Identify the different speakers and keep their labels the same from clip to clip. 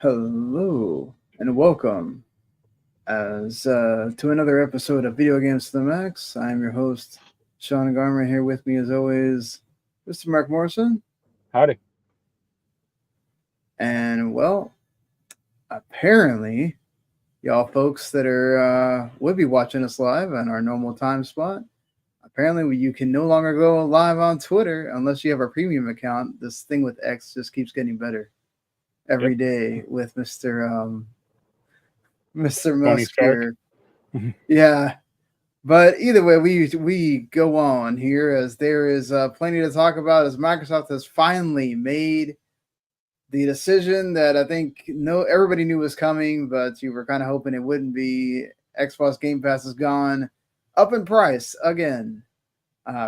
Speaker 1: Hello and welcome as to another episode of Video Games to the Max. I'm your host, Sean Garmer. Here with me, as always, Mr. Mark Morrison.
Speaker 2: Howdy.
Speaker 1: And well, apparently, y'all folks that are would be watching us live on our normal time slot. Apparently, you can no longer go live on Twitter unless you have a premium account. This thing with X just keeps getting better
Speaker 2: Yep.
Speaker 1: every day with Mr.
Speaker 2: Tony
Speaker 1: Musk
Speaker 2: Stark.
Speaker 1: here. Yeah, but either way, we go on here as there is plenty to talk about as Microsoft has finally made the decision that I think no everybody knew was coming, but you were kind of hoping it wouldn't be. Xbox Game Pass is gone up in price again,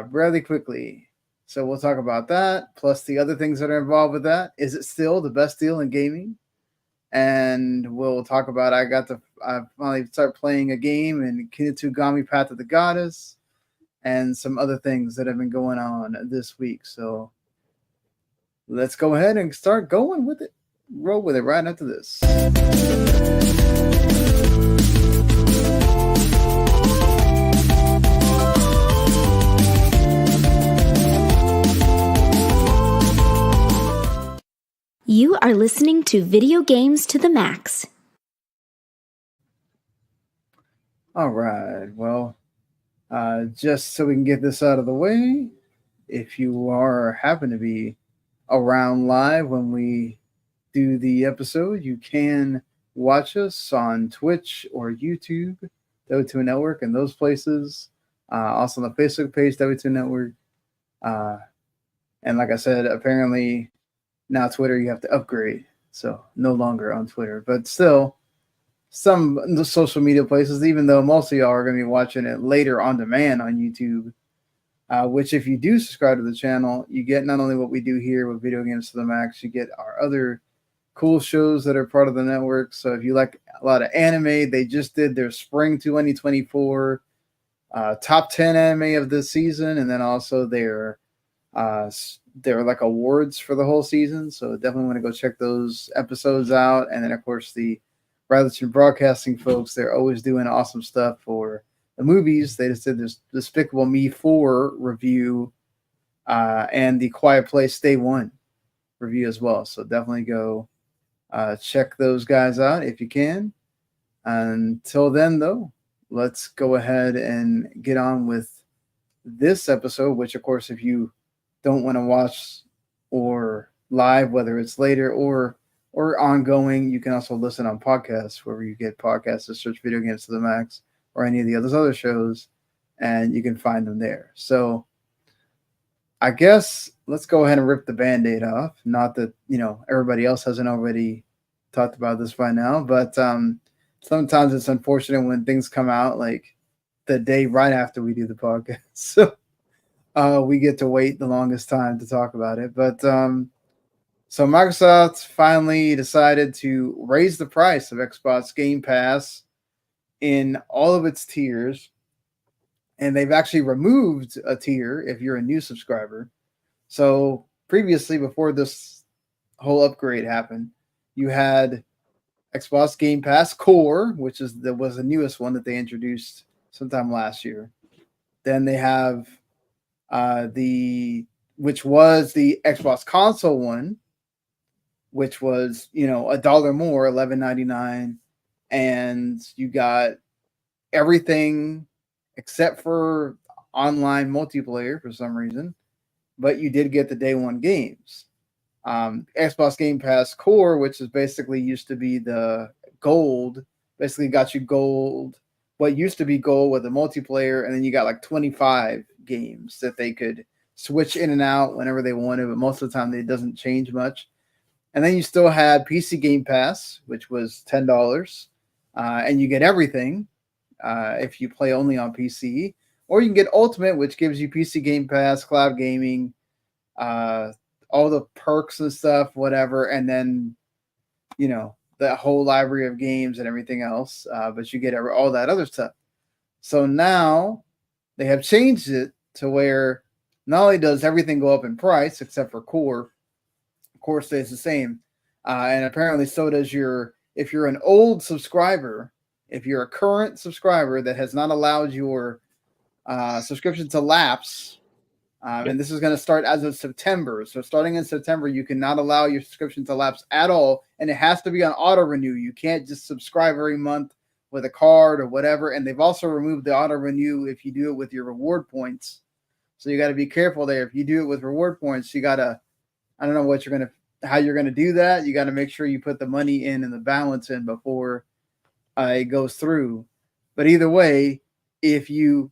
Speaker 1: really quickly. So we'll talk about that, plus the other things that are involved with that. Is it still the best deal in gaming? And we'll talk about I finally start playing a game in Kunitsu-Gami Path of the Goddess and some other things that have been going on this week. So let's go ahead and start going with it. Roll with it right after this.
Speaker 3: You are listening to Video Games to the Max.
Speaker 1: All right. Well, just so we can get this out of the way, if you are happen to be around live when we do the episode, you can watch us on Twitch or YouTube, W2 Network, and those places. Also on the Facebook page, W2 Network. And like I said, apparently now Twitter you have to upgrade, so no longer on Twitter, but still some the social media places. Even though most of y'all are going to be watching it later on demand on YouTube, which if you do subscribe to the channel, you get not only what we do here with Video Games to the Max, you get our other cool shows that are part of the network. So if you like a lot of anime, they just did their spring 2024 top 10 anime of this season, and then also their like awards for the whole season. So definitely want to go check those episodes out. And then of course the Riot Broadcasting folks, they're always doing awesome stuff for the movies. They just did this Despicable Me 4 review and the Quiet Place Day 1 review as well. So definitely go check those guys out if you can. Until then, though, let's go ahead and get on with this episode, which, of course, if you don't want to watch or live, whether it's later or ongoing, you can also listen on podcasts wherever you get podcasts. Just search Video Games to the Max or any of the other shows, and you can find them there. So I guess let's go ahead and rip the Band-Aid off. Not that everybody else hasn't already talked about this by now, but sometimes it's unfortunate when things come out like the day right after we do the podcast. So we get to wait the longest time to talk about it. But so Microsoft finally decided to raise the price of Xbox Game Pass in all of its tiers. And they've actually removed a tier if you're a new subscriber. So previously, before this whole upgrade happened, you had Xbox Game Pass Core, which was the newest one that they introduced sometime last year. Then they have which was the Xbox console one, which was $1 more, $11.99, and you got everything except for online multiplayer for some reason, but you did get the day one games. Xbox Game Pass Core, which is basically used to be the gold, basically got you gold. What used to be gold with the multiplayer, and then you got like 25 games that they could switch in and out whenever they wanted, but most of the time it doesn't change much. And then you still had PC Game Pass, which was $10, and you get everything if you play only on PC. Or you can get Ultimate, which gives you PC Game Pass, cloud gaming, all the perks and stuff, whatever, and then the whole library of games and everything else, but you get all that other stuff. So now they have changed it to where not only does everything go up in price except for Core stays the same, and apparently so does your. If you're an old subscriber, if you're a current subscriber that has not allowed your subscription to lapse, and this is going to start as of September. So starting in September, you cannot allow your subscription to lapse at all, and it has to be on auto renew. You can't just subscribe every month with a card or whatever. And they've also removed the auto renew if you do it with your reward points. So you got to be careful there. If you do it with reward points, you got to, I don't know how you're going to do that. You got to make sure you put the money in and the balance in before it goes through. But either way, if you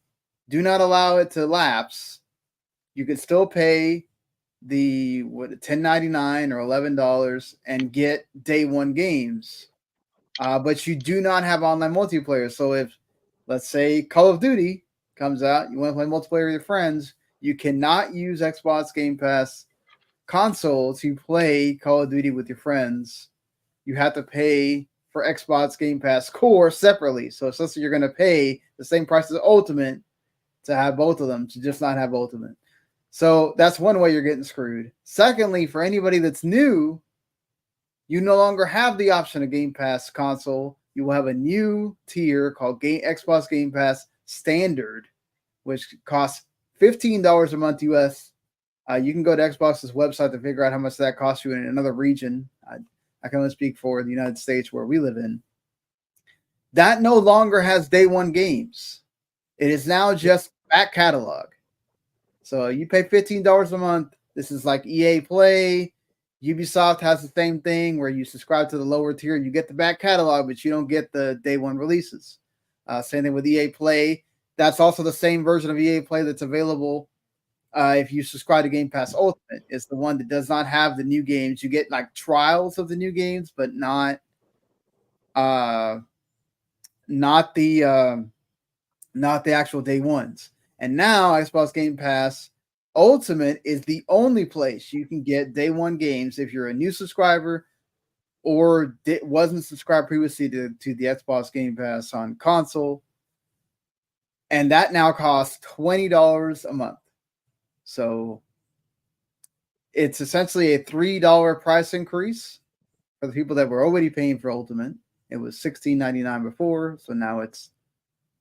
Speaker 1: do not allow it to lapse, you can still pay the $10.99 or $11 and get day one games. But you do not have online multiplayer. So if, let's say, Call of Duty comes out, you want to play multiplayer with your friends, you cannot use Xbox Game Pass console to play Call of Duty with your friends. You have to pay for Xbox Game Pass Core separately. So essentially, you're going to pay the same price as Ultimate to have both of them, to just not have Ultimate. So that's one way you're getting screwed. Secondly, for anybody that's new, you no longer have the option of Game Pass console. You will have a new tier called Xbox Game Pass Standard, which costs $15 a month US. You can go to Xbox's website to figure out how much that costs you in another region. I can only speak for the United States where we live in. That no longer has day one games. It is now just back catalog. So you pay $15 a month. This is like EA Play. Ubisoft has the same thing where you subscribe to the lower tier. You get the back catalog, but you don't get the day one releases. Same thing with EA Play. That's also the same version of EA Play that's available if you subscribe to Game Pass Ultimate. It's the one that does not have the new games. You get like trials of the new games, but not the actual day ones. And now Xbox Game Pass Ultimate is the only place you can get day one games if you're a new subscriber or wasn't subscribed previously to the Xbox Game Pass on console. And that now costs $20 a month. So it's essentially a $3 price increase for the people that were already paying for Ultimate. It was $16.99 before, so now it's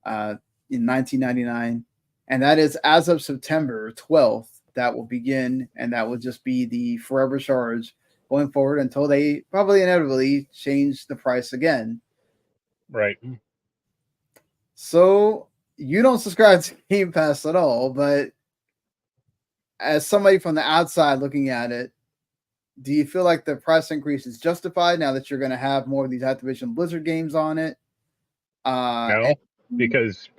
Speaker 1: in $19.99. And that is as of September 12th. That will begin, and that will just be the forever charge going forward until they probably inevitably change the price again.
Speaker 2: Right.
Speaker 1: So you don't subscribe to Game Pass at all, but as somebody from the outside looking at it, do you feel like the price increase is justified now that you're going to have more of these Activision-Blizzard games on it?
Speaker 2: No, because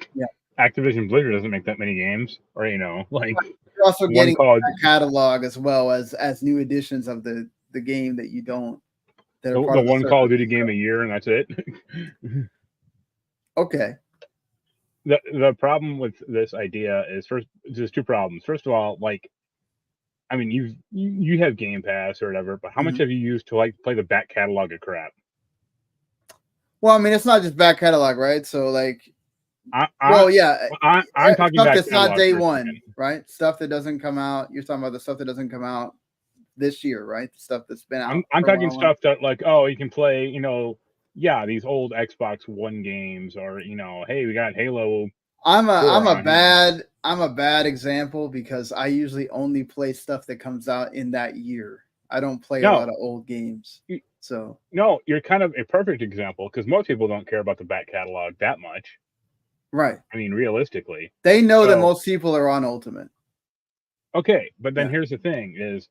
Speaker 2: Activision-Blizzard doesn't make that many games, or like
Speaker 1: you're also getting a catalog as well as new editions of the game that you don't.
Speaker 2: That the one Call of Duty game a year, and that's it.
Speaker 1: Okay.
Speaker 2: The problem with this idea is there's two problems. First of all, like, I mean, you have Game Pass or whatever, but how much have you used to like play the back catalog of crap?
Speaker 1: Well, I mean, it's not just back catalog, right? So like. I'm
Speaker 2: talking
Speaker 1: stuff
Speaker 2: back
Speaker 1: that's not day one, right? Stuff that doesn't come out. You're talking about the stuff that doesn't come out this year, right? The stuff that's been out.
Speaker 2: I'm talking stuff that like, oh, you can play, these old Xbox One games, or hey, we got Halo.
Speaker 1: I'm a bad example because I usually only play stuff that comes out in that year. I don't play a lot of old games. So
Speaker 2: no, you're kind of a perfect example because most people don't care about the back catalog that much.
Speaker 1: Right.
Speaker 2: I mean, realistically,
Speaker 1: they know that most people are on Ultimate.
Speaker 2: Okay, but then here's the thing: is,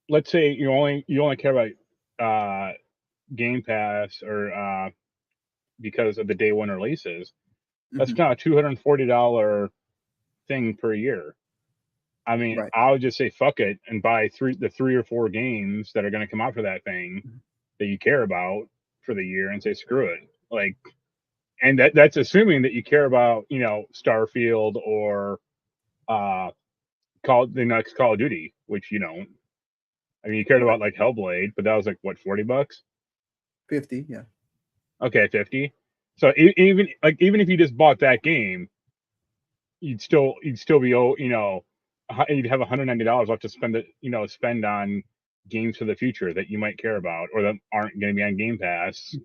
Speaker 2: let's say you only care about Game Pass or because of the day one releases. That's now a $240 thing per year. I mean, I would just say fuck it and buy the 3 or 4 games that are going to come out for that thing that you care about for the year and say screw it. Like, and that's assuming that you care about Starfield or the next Call of Duty, which you don't. I mean, you cared about like Hellblade, but that was like what, $40?
Speaker 1: 50, yeah.
Speaker 2: Okay, 50. So even if you just bought that game, you'd still be you'd have $190 left to spend on games for the future that you might care about or that aren't going to be on Game Pass.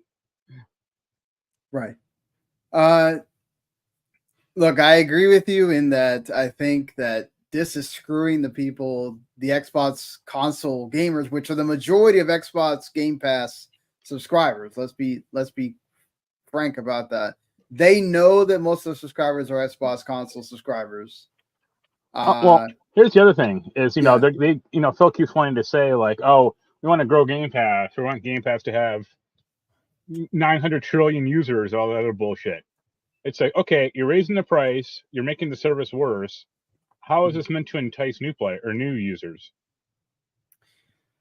Speaker 1: Right. Look, I agree with you in that I think that this is screwing the people, the Xbox console gamers, which are the majority of Xbox Game Pass subscribers. Let's be frank about that. They know that most of the subscribers are Xbox console subscribers.
Speaker 2: Well, here's the other thing: is
Speaker 1: Yeah.
Speaker 2: they Phil keeps wanting to say like, oh, we want to grow Game Pass. We want Game Pass to have 900 trillion users, all that other bullshit. It's like, okay, you're raising the price, you're making the service worse. How is this meant to entice new users?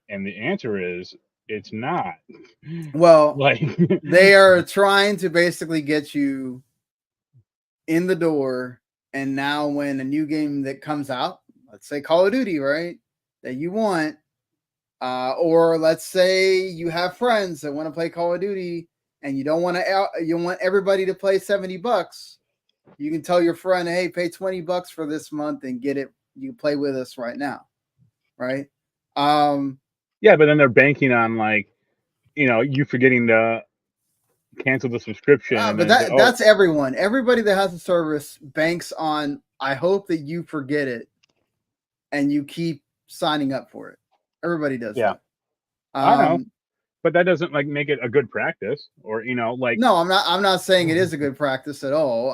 Speaker 2: And the answer is, it's not.
Speaker 1: Well,
Speaker 2: Like
Speaker 1: they are trying to basically get you in the door, and now when a new game that comes out, let's say Call of Duty, right, that you want, or let's say you have friends that want to play Call of Duty and you don't want to, you want everybody to play $70. You can tell your friend, hey, pay $20 for this month and get it. You can play with us right now, right?
Speaker 2: Yeah, but then they're banking on like, you forgetting to cancel the subscription.
Speaker 1: But that's everyone. Everybody that has a service banks on, I hope that you forget it and you keep signing up for it. Everybody does.
Speaker 2: Yeah.
Speaker 1: That.
Speaker 2: I know, but that doesn't like make it a good practice, or like.
Speaker 1: No, I'm not saying it is a good practice at all.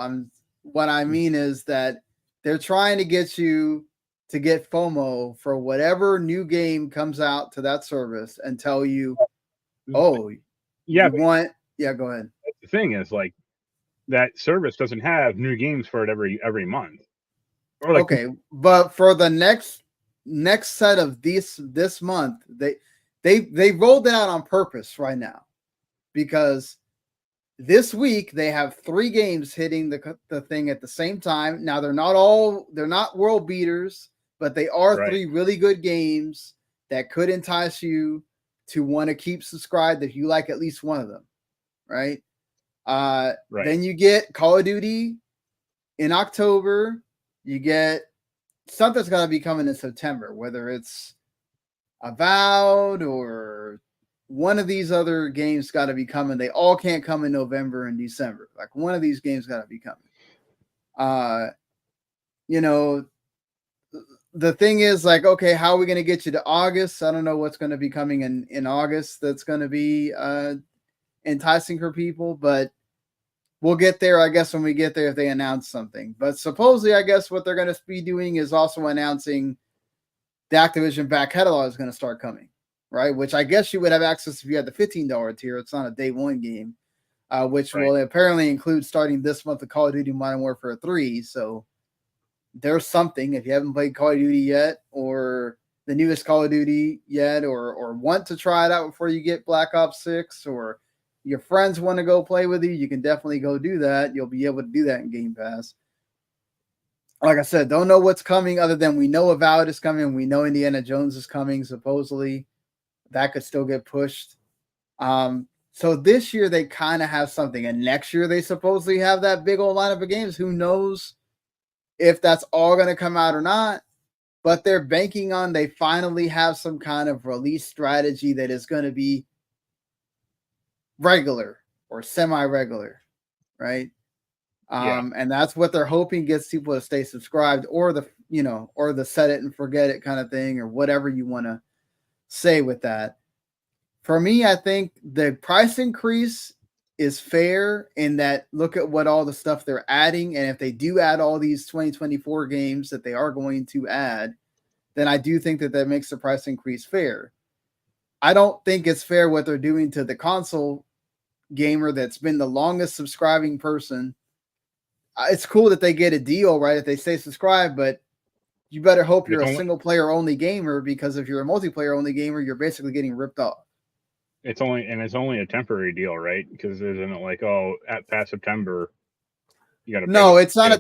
Speaker 1: What I mean is that they're trying to get you to get FOMO for whatever new game comes out to that service and tell you, oh,
Speaker 2: yeah,
Speaker 1: go ahead.
Speaker 2: The thing is, like, that service doesn't have new games for it every month.
Speaker 1: Or like, okay, but for the next set of this month, they rolled it out on purpose right now because this week they have 3 games hitting the thing at the same time. Now they're not world beaters, but they are 3 really good games that could entice you to want to keep subscribed if you like at least one of them, right? Then you get Call of Duty in October. You get something's got to be coming in September, whether it's Avowed or one of these other games got to be coming. They all can't come in November and December. Like one of these games got to be coming. The thing is like, okay, how are we going to get you to August? I don't know what's going to be coming in August. That's going to be enticing for people, but we'll get there, I guess, when we get there if they announce something. But supposedly, I guess what they're going to be doing is also announcing the Activision back catalog is going to start coming, right? Which I guess you would have access if you had the $15 tier. It's not a day one game, which will apparently include starting this month of Call of Duty Modern Warfare 3. So there's something. If you haven't played Call of Duty yet or the newest Call of Duty yet or want to try it out before you get Black Ops 6 or your friends want to go play with you can definitely go do that. You'll be able to do that in Game Pass. Like I said, don't know what's coming other than we know Avowed is coming. We know Indiana Jones is coming, supposedly. That could still get pushed. So this year they kind of have something. And next year they supposedly have that big old lineup of games. Who knows if that's all going to come out or not. But they're banking on they finally have some kind of release strategy that is going to be regular or semi-regular, right? And that's what they're hoping gets people to stay subscribed or the set it and forget it kind of thing or whatever you want to say with that. For me, I think the price increase is fair in that look at what all the stuff they're adding. And if they do add all these 2024 games that they are going to add, then I do think that makes the price increase fair. I don't think it's fair what they're doing to the console gamer that's been the longest subscribing person. It's cool that they get a deal, right? If they stay subscribed, but you better hope you're a single player only gamer because if you're a multiplayer only gamer, you're basically getting ripped off.
Speaker 2: It's only a temporary deal, right? Because isn't it like, past September, you got to.
Speaker 1: No, it's not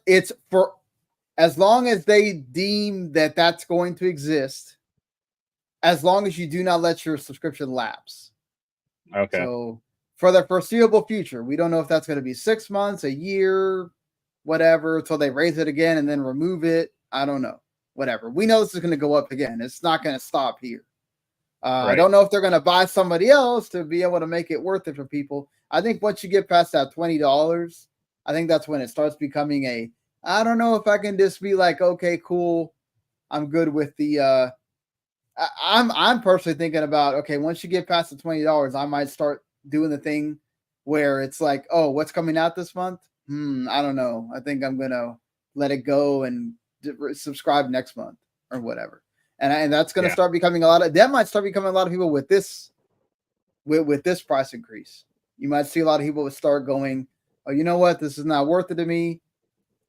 Speaker 1: it's for as long as they deem that that's going to exist. As long as you do not let your subscription lapse.
Speaker 2: Okay.
Speaker 1: So for the foreseeable future, we don't know if that's going to be 6 months, a year, whatever, until they raise it again and then remove it. I don't know. whatever. We know this is going to go up again. It's not going to stop here.
Speaker 2: Right.
Speaker 1: I don't know if they're going to buy somebody else to be able to make it worth it for people. I think once you get past that $20, I think that's when it starts becoming I don't know if I can just be like, okay, cool, I'm good with the. I'm personally thinking about, okay, once you get past the $20, I might start doing the thing where it's like, oh, what's coming out this month? I don't know. I think I'm gonna let it go and subscribe next month or whatever. And that's going to start becoming that might start becoming a lot of people with this price increase. You might see a lot of people start going, oh, you know what? This is not worth it to me.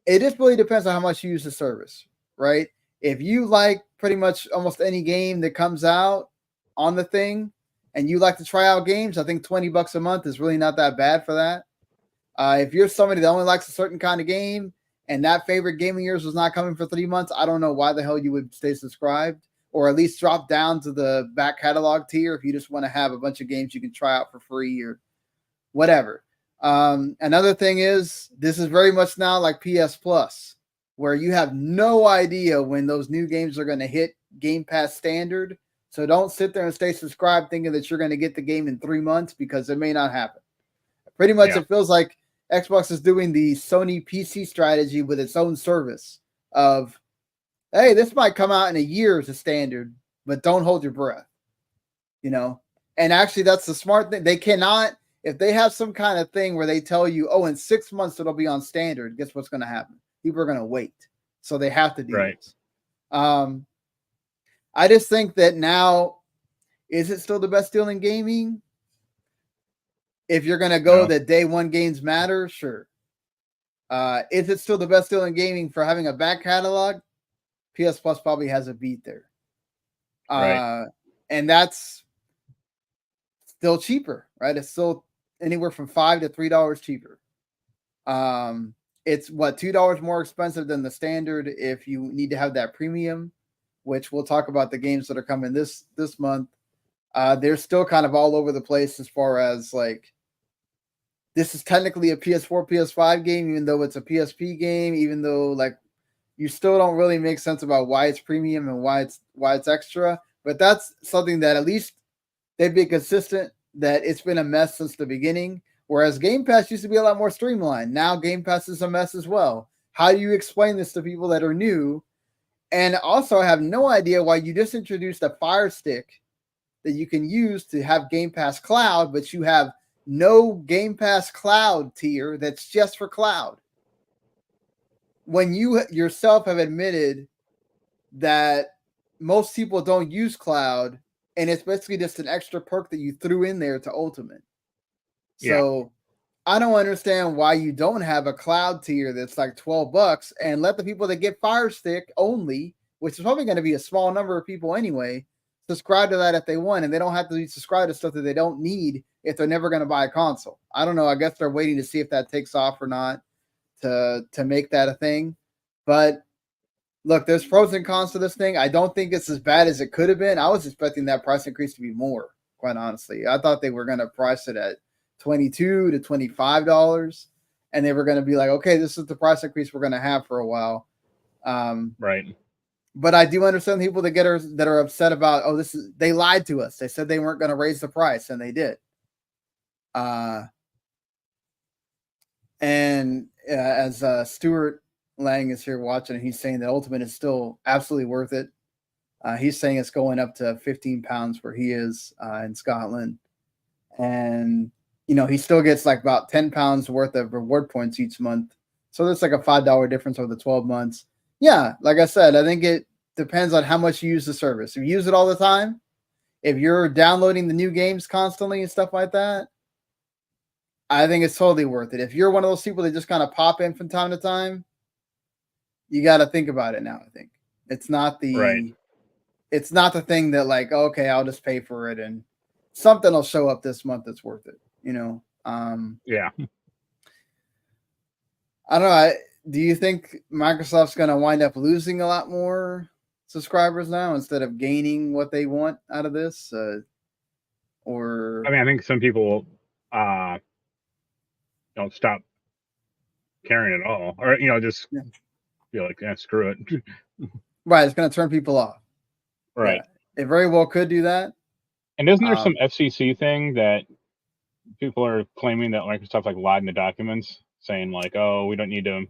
Speaker 1: It just really depends on how much you use the service, right? If you like pretty much almost any game that comes out on the thing and you like to try out games, I think $20 a month is really not that bad for that. If you're somebody that only likes a certain kind of game, and that favorite game of yours was not coming for 3 months, I don't know why the hell you would stay subscribed, or at least drop down to the back catalog tier if you just want to have a bunch of games you can try out for free or whatever. Another thing is, this is very much now like PS Plus, where you have no idea when those new games are going to hit Game Pass standard. So don't sit there and stay subscribed thinking that you're going to get the game in 3 months, because it may not happen. Pretty much It feels like Xbox is doing the Sony PC strategy with its own service of, hey, this might come out in a year as a standard, but don't hold your breath, And actually, that's the smart thing. They cannot, if they have some kind of thing where they tell you, oh, in 6 months it'll be on standard, guess what's going to happen? People are going to wait. So they have to do this. I just think that now, is it still the best deal in gaming? If you're going to go that day one games matter, sure. Is it still the best deal in gaming for having a back catalog? PS Plus probably has a beat there. And that's still cheaper, right? It's still anywhere from $5 to $3 cheaper. It's $2 more expensive than the standard if you need to have that premium, which we'll talk about the games that are coming this month. They're still kind of all over the place as far as like, this is technically a PS4, PS5 game, even though it's a PSP game, even though like you still don't really make sense about why it's premium and why it's extra. But that's something that at least they've been consistent, that it's been a mess since the beginning. Whereas Game Pass used to be a lot more streamlined. Now Game Pass is a mess as well. How do you explain this to people that are new? And also, I have no idea why you just introduced a Fire Stick that you can use to have Game Pass Cloud, but you have no Game Pass Cloud tier that's just for cloud. When you yourself have admitted that most people don't use cloud, and it's basically just an extra perk that you threw in there to Ultimate. So I don't understand why you don't have a cloud tier that's like $12 and let the people that get Fire Stick only, which is probably going to be a small number of people anyway, subscribe to that if they want, and they don't have to subscribe to stuff that they don't need if they're never going to buy a console. I don't know. I guess they're waiting to see if that takes off or not to make that a thing. But look, there's pros and cons to this thing. I don't think it's as bad as it could have been. I was expecting that price increase to be more, quite honestly. I thought they were going to price it at $22 to $25, and they were going to be like, okay, this is the price increase we're going to have for a while. But I do understand people that are upset about, oh, they lied to us. They said they weren't going to raise the price, and they did. As Stuart Lang is here watching, he's saying that Ultimate is still absolutely worth it. He's saying it's going up to £15 where he is in Scotland. And, he still gets like about £10 worth of reward points each month. So there's like a $5 difference over the 12 months. Yeah, like I said, I think it depends on how much you use the service. If you use it all the time, if you're downloading the new games constantly and stuff like that, I think it's totally worth it. If you're one of those people that just kind of pop in from time to time, you got to think about it now. I think it's not the thing that like, okay, I'll just pay for it and something will show up this month that's worth it. I don't know. Do you think Microsoft's going to wind up losing a lot more subscribers now instead of gaining what they want out of this? Or
Speaker 2: I think some people don't stop caring at all, or just feel like, screw it.
Speaker 1: Right, it's going to turn people off.
Speaker 2: Right.
Speaker 1: Yeah, it very well could do that.
Speaker 2: And isn't there some FCC thing that people are claiming that Microsoft like lied in the documents, saying like, "Oh, we don't need to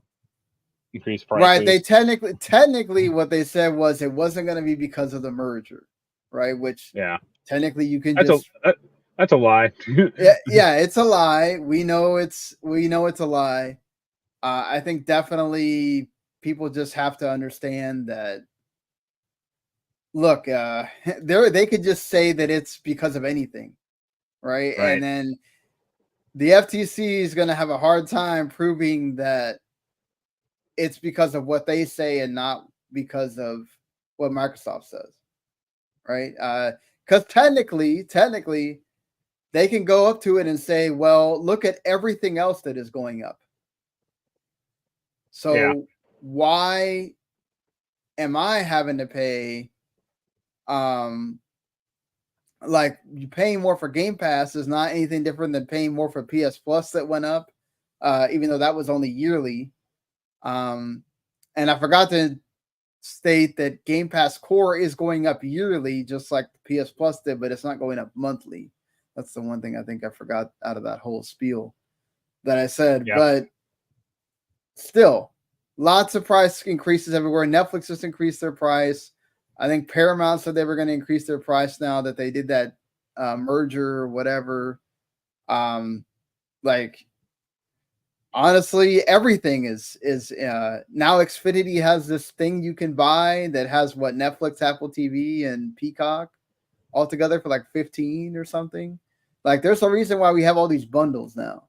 Speaker 2: increase prices."
Speaker 1: Right. They technically what they said was it wasn't going to be because of the merger, right? Which technically you can
Speaker 2: that's a lie.
Speaker 1: yeah, it's a lie. We know it's a lie. I think definitely people just have to understand that. Look, they could just say that it's because of anything, right? And then the FTC is going to have a hard time proving that it's because of what they say and not because of what Microsoft says, right? Because technically, they can go up to it and say, well, look at everything else that is going up. So why am I having to pay, like you paying more for Game Pass is not anything different than paying more for PS Plus that went up, even though that was only yearly. And I forgot to state that Game Pass Core is going up yearly, just like the PS Plus did, but it's not going up monthly. That's the one thing I think I forgot out of that whole spiel that I said.
Speaker 2: Yeah.
Speaker 1: But still, lots of price increases everywhere. Netflix just increased their price. I think Paramount said they were going to increase their price now that they did that merger or whatever. Like, honestly, everything is now. Xfinity has this thing you can buy that has what Netflix, Apple TV, and Peacock all together for like 15 or something. Like, there's a reason why we have all these bundles now.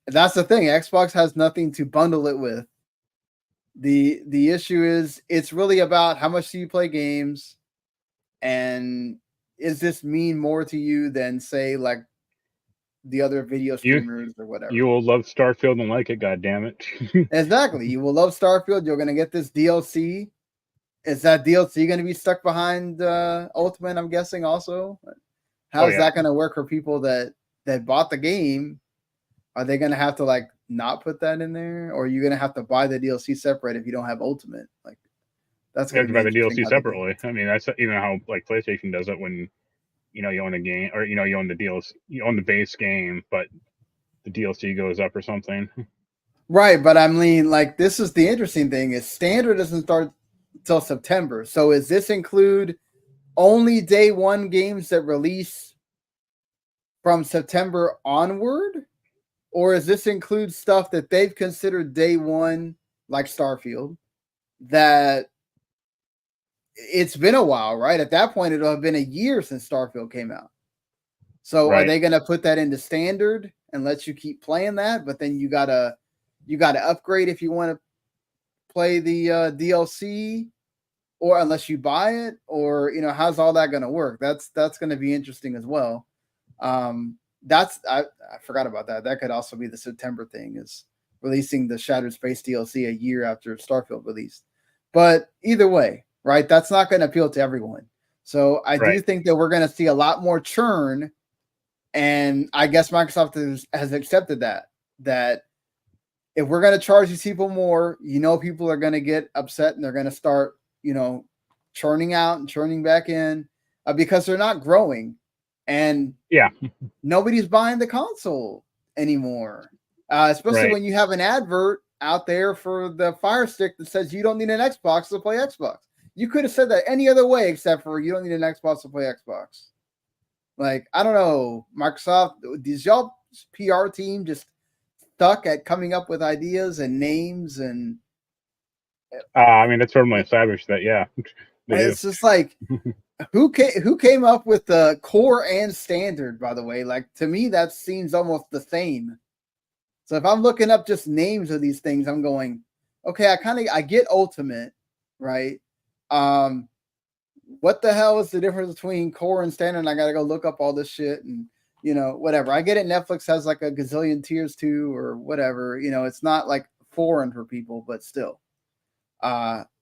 Speaker 1: That's the thing. Xbox has nothing to bundle it with. The issue is it's really about how much do you play games, and is this mean more to you than say like the other video streamers or whatever?
Speaker 2: You will love Starfield and like it, goddammit.
Speaker 1: Exactly. You will love Starfield. You're gonna get this DLC. Is that DLC going to be stuck behind Ultimate? I'm guessing also. How is that going to work for people that bought the game? Are they going to have to like not put that in there, or are you going to have to buy the DLC separate if you don't have Ultimate? Like, that's
Speaker 2: going to buy the DLC separately. I mean, that's even how like PlayStation does it when you own a game, or you own the DLC, you own the base game, but the DLC goes up or something.
Speaker 1: Right, but I mean, like, this is the interesting thing: is standard doesn't start until September. So, does this include only day one games that release from September onward? Or does this include stuff that they've considered day one, like Starfield, that it's been a while, right? At that point, it'll have been a year since Starfield came out. So are they going to put that into standard and let you keep playing that? But then you gotta upgrade if you want to play the DLC, or unless you buy it, or how's all that going to work? That's going to be interesting as well. I forgot about that. That could also be the September thing, is releasing the Shattered Space DLC a year after Starfield released. But either way, right, that's not going to appeal to everyone. So I do think that we're going to see a lot more churn. And I guess Microsoft has accepted that if we're going to charge these people more, people are going to get upset and they're going to start, churning out and churning back in because they're not growing. And nobody's buying the console anymore, especially when you have an advert out there for the Fire Stick that says you don't need an Xbox to play Xbox. You could have said that any other way except for you don't need an Xbox to play Xbox. Like, I don't know, Microsoft, does y'all PR team just stuck at coming up with ideas and names? And
Speaker 2: I mean, it's firmly established that
Speaker 1: it's just like, who came up with the core and standard, by the way? Like, to me, that seems almost the same. So if I'm looking up just names of these things, I'm going, okay, I get Ultimate, right? What the hell is the difference between core and standard? And I got to go look up all this shit and, whatever. I get it. Netflix has like a gazillion tiers too, or whatever. It's not like foreign for people, but still,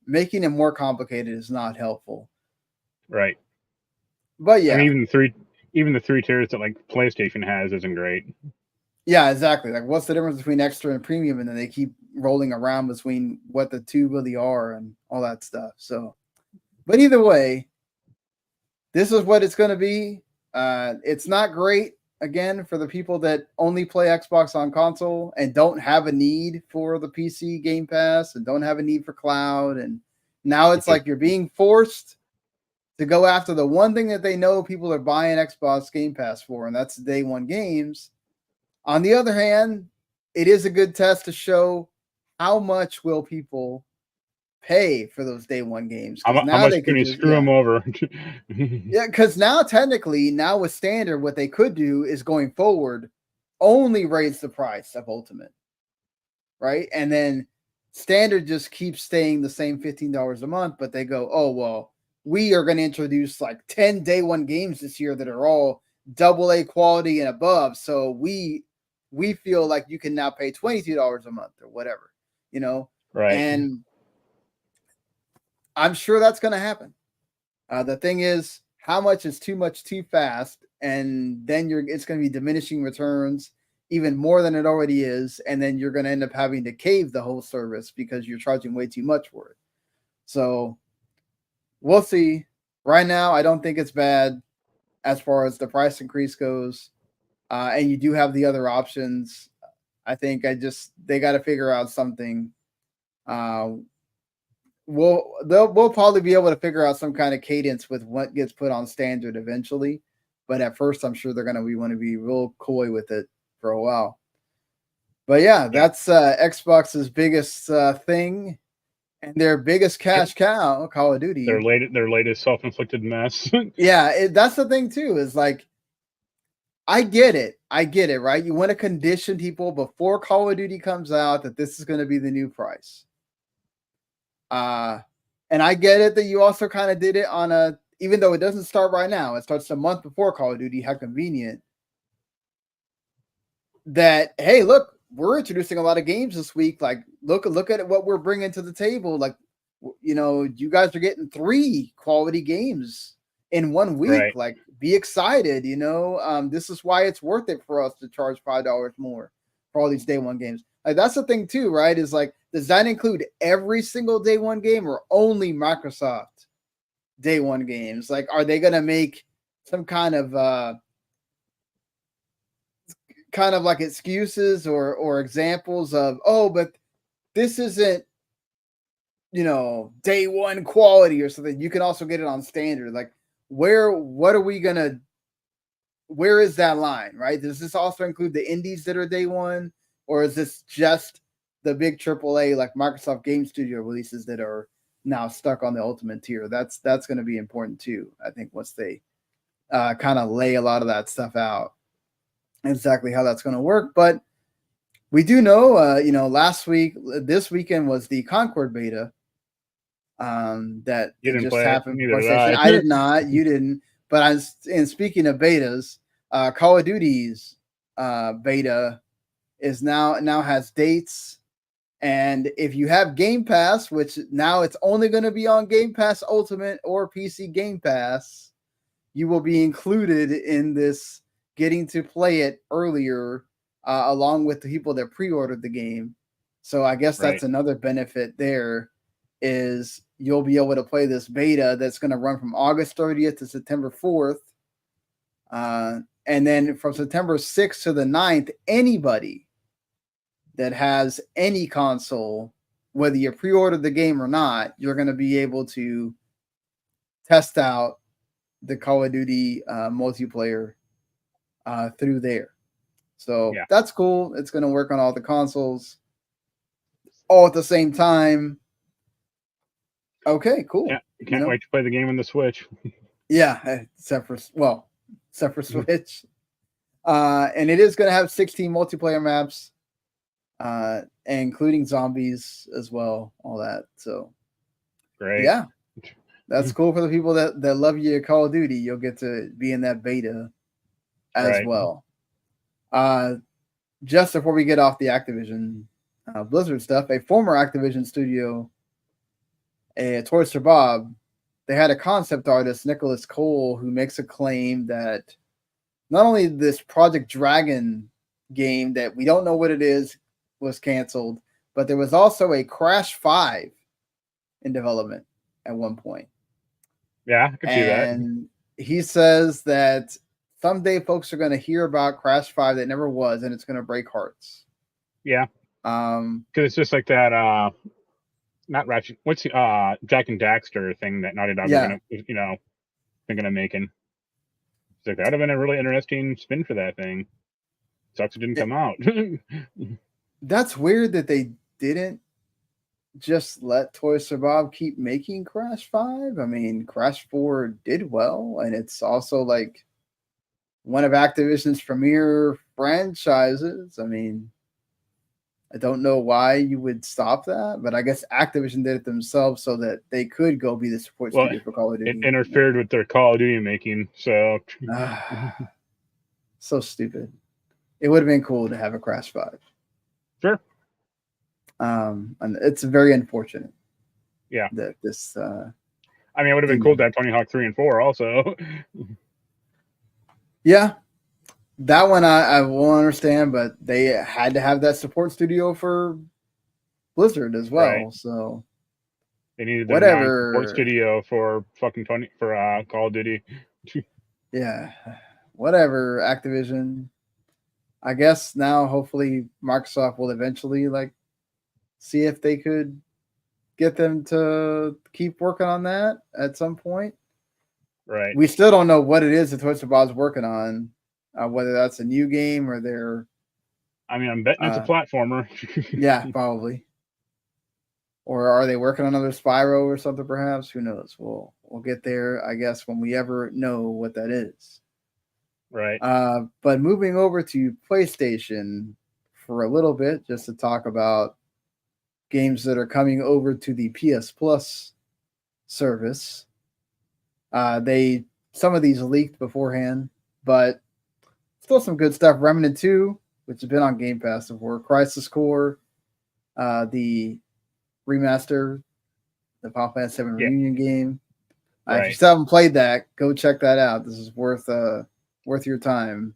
Speaker 1: making it more complicated is not helpful.
Speaker 2: Right.
Speaker 1: But yeah,
Speaker 2: I mean, even the three tiers that like PlayStation has isn't great.
Speaker 1: Yeah, exactly. Like, what's the difference between extra and premium? And then they keep rolling around between what the two really are and all that stuff. So, but either way, this is what it's going to be. It's not great, again, for the people that only play Xbox on console and don't have a need for the PC Game Pass and don't have a need for cloud. And now it's like you're being forced to go after the one thing that they know people are buying Xbox Game Pass for, and that's day one games. On the other hand, it is a good test to show how much will people pay for those day one games.
Speaker 2: How
Speaker 1: Now
Speaker 2: much
Speaker 1: they
Speaker 2: can
Speaker 1: could
Speaker 2: you
Speaker 1: just,
Speaker 2: screw them over?
Speaker 1: yeah, because now technically, now with standard, what they could do is going forward only raise the price of Ultimate, right? And then standard just keeps staying the same $15 a month, but they go, oh, well, we are going to introduce like 10 day one games this year that are all AA quality and above. So we feel like you can now pay $22 a month or whatever, you know?
Speaker 2: Right.
Speaker 1: And I'm sure that's going to happen. The thing is, how much is too much too fast, and then it's going to be diminishing returns even more than it already is, and then you're going to end up having to cave the whole service because you're charging way too much for it. So we'll see. Right now, I don't think it's bad as far as the price increase goes, and you do have the other options. I think they got to figure out something. We'll probably be able to figure out some kind of cadence with what gets put on standard eventually, but at first I'm sure they're going to want to be real coy with it for a while. But yeah, that's Xbox's biggest thing and their biggest cash cow, Call of Duty.
Speaker 2: Their latest self-inflicted mess.
Speaker 1: Yeah, that's the thing too, is like, I get it, right? You want to condition people before Call of Duty comes out that this is going to be the new price. And I get it that you also kind of did it on even though it doesn't start right now, it starts a month before Call of Duty. How convenient that, hey, look, we're introducing a lot of games this week. Like, look at what we're bringing to the table. Like, you guys are getting 3 quality games in 1 week.
Speaker 2: Right.
Speaker 1: Like, be excited. This is why it's worth it for us to charge $5 more for all these day one games. Like, that's the thing too, right? Is like, does that include every single day one game or only Microsoft day one games? Like, are they going to make some kind of like excuses or examples of, oh, but this isn't, day one quality or something. You can also get it on standard. Like, where is that line, right? Does this also include the indies that are day one? Or is this just the big AAA like Microsoft Game Studio releases that are now stuck on the Ultimate tier? That's going to be important too, I think, once they kind of lay a lot of that stuff out, exactly how that's going to work. But we do know, this weekend was the Concord beta that just happened. I did not. You didn't. But speaking of betas, Call of Duty's beta is now has dates, and if you have Game Pass, which now it's only going to be on Game Pass Ultimate or PC Game Pass, you will be included in this getting to play it earlier, along with the people that pre-ordered the game. So I guess that's another benefit there, is you'll be able to play this beta that's going to run from August 30th to September 4th. And then from September 6th to the 9th, anybody that has any console, whether you pre-ordered the game or not, you're going to be able to test out the Call of Duty multiplayer through there. So that's cool. It's going to work on all the consoles all at the same time. Okay, cool.
Speaker 2: Yeah, can't wait to play the game on the Switch.
Speaker 1: Yeah, except for Switch. And it is going to have 16 multiplayer maps, including zombies as well, all that. So,
Speaker 2: great.
Speaker 1: Yeah, that's cool for the people that love your Call of Duty. You'll get to be in that beta as well. Just before we get off the Activision Blizzard stuff, a former Activision studio, Toys for Bob, they had a concept artist, Nicholas Cole, who makes a claim that not only this Project Dragon game that we don't know what it is was canceled, but there was also a Crash 5 in development at one point.
Speaker 2: Yeah, I could see that.
Speaker 1: And he says that someday folks are going to hear about Crash 5 that never was, and it's going to break hearts.
Speaker 2: Yeah.
Speaker 1: Because
Speaker 2: it's just like that, not Ratchet, what's Jack and Daxter thing that Naughty Dog are gonna, thinking of making. It's like, that'd have been a really interesting spin for that thing. Sucks it didn't come out.
Speaker 1: That's weird that they didn't just let Toys for Bob keep making Crash 5. I mean, Crash 4 did well, and it's also like one of Activision's premier franchises. I mean, I don't know why you would stop that, but I guess Activision did it themselves so that they could go be the support studio for Call of Duty.
Speaker 2: It interfered with their Call of Duty making, so
Speaker 1: so stupid. It would have been cool to have a Crash 5.
Speaker 2: Sure.
Speaker 1: And it's very unfortunate.
Speaker 2: Yeah.
Speaker 1: That this
Speaker 2: I mean, it would have been cool to have Tony Hawk 3 and 4 also.
Speaker 1: Yeah. That one I won't understand, but they had to have that support studio for Blizzard as well. Right. So
Speaker 2: they needed their support studio for fucking Call of Duty.
Speaker 1: Yeah. Whatever, Activision. I guess now hopefully Microsoft will eventually see if they could get them to keep working on that at some point.
Speaker 2: Right.
Speaker 1: We still don't know what it is that Toys for Bob's working on, whether that's a new game or they're.
Speaker 2: I mean, I'm betting it's a platformer.
Speaker 1: Yeah, probably. Or are they working on another Spyro or something? Perhaps, who knows? We'll get there, I guess, when we ever know what that is.
Speaker 2: Right.
Speaker 1: But moving over to PlayStation for a little bit, just to talk about games that are coming over to the PS Plus service. Some of these leaked beforehand, but still some good stuff. Remnant 2, which has been on Game Pass before. Crisis Core, the remaster, the Final Fantasy 7 reunion game. If you still haven't played that, go check that out. This is worth your time.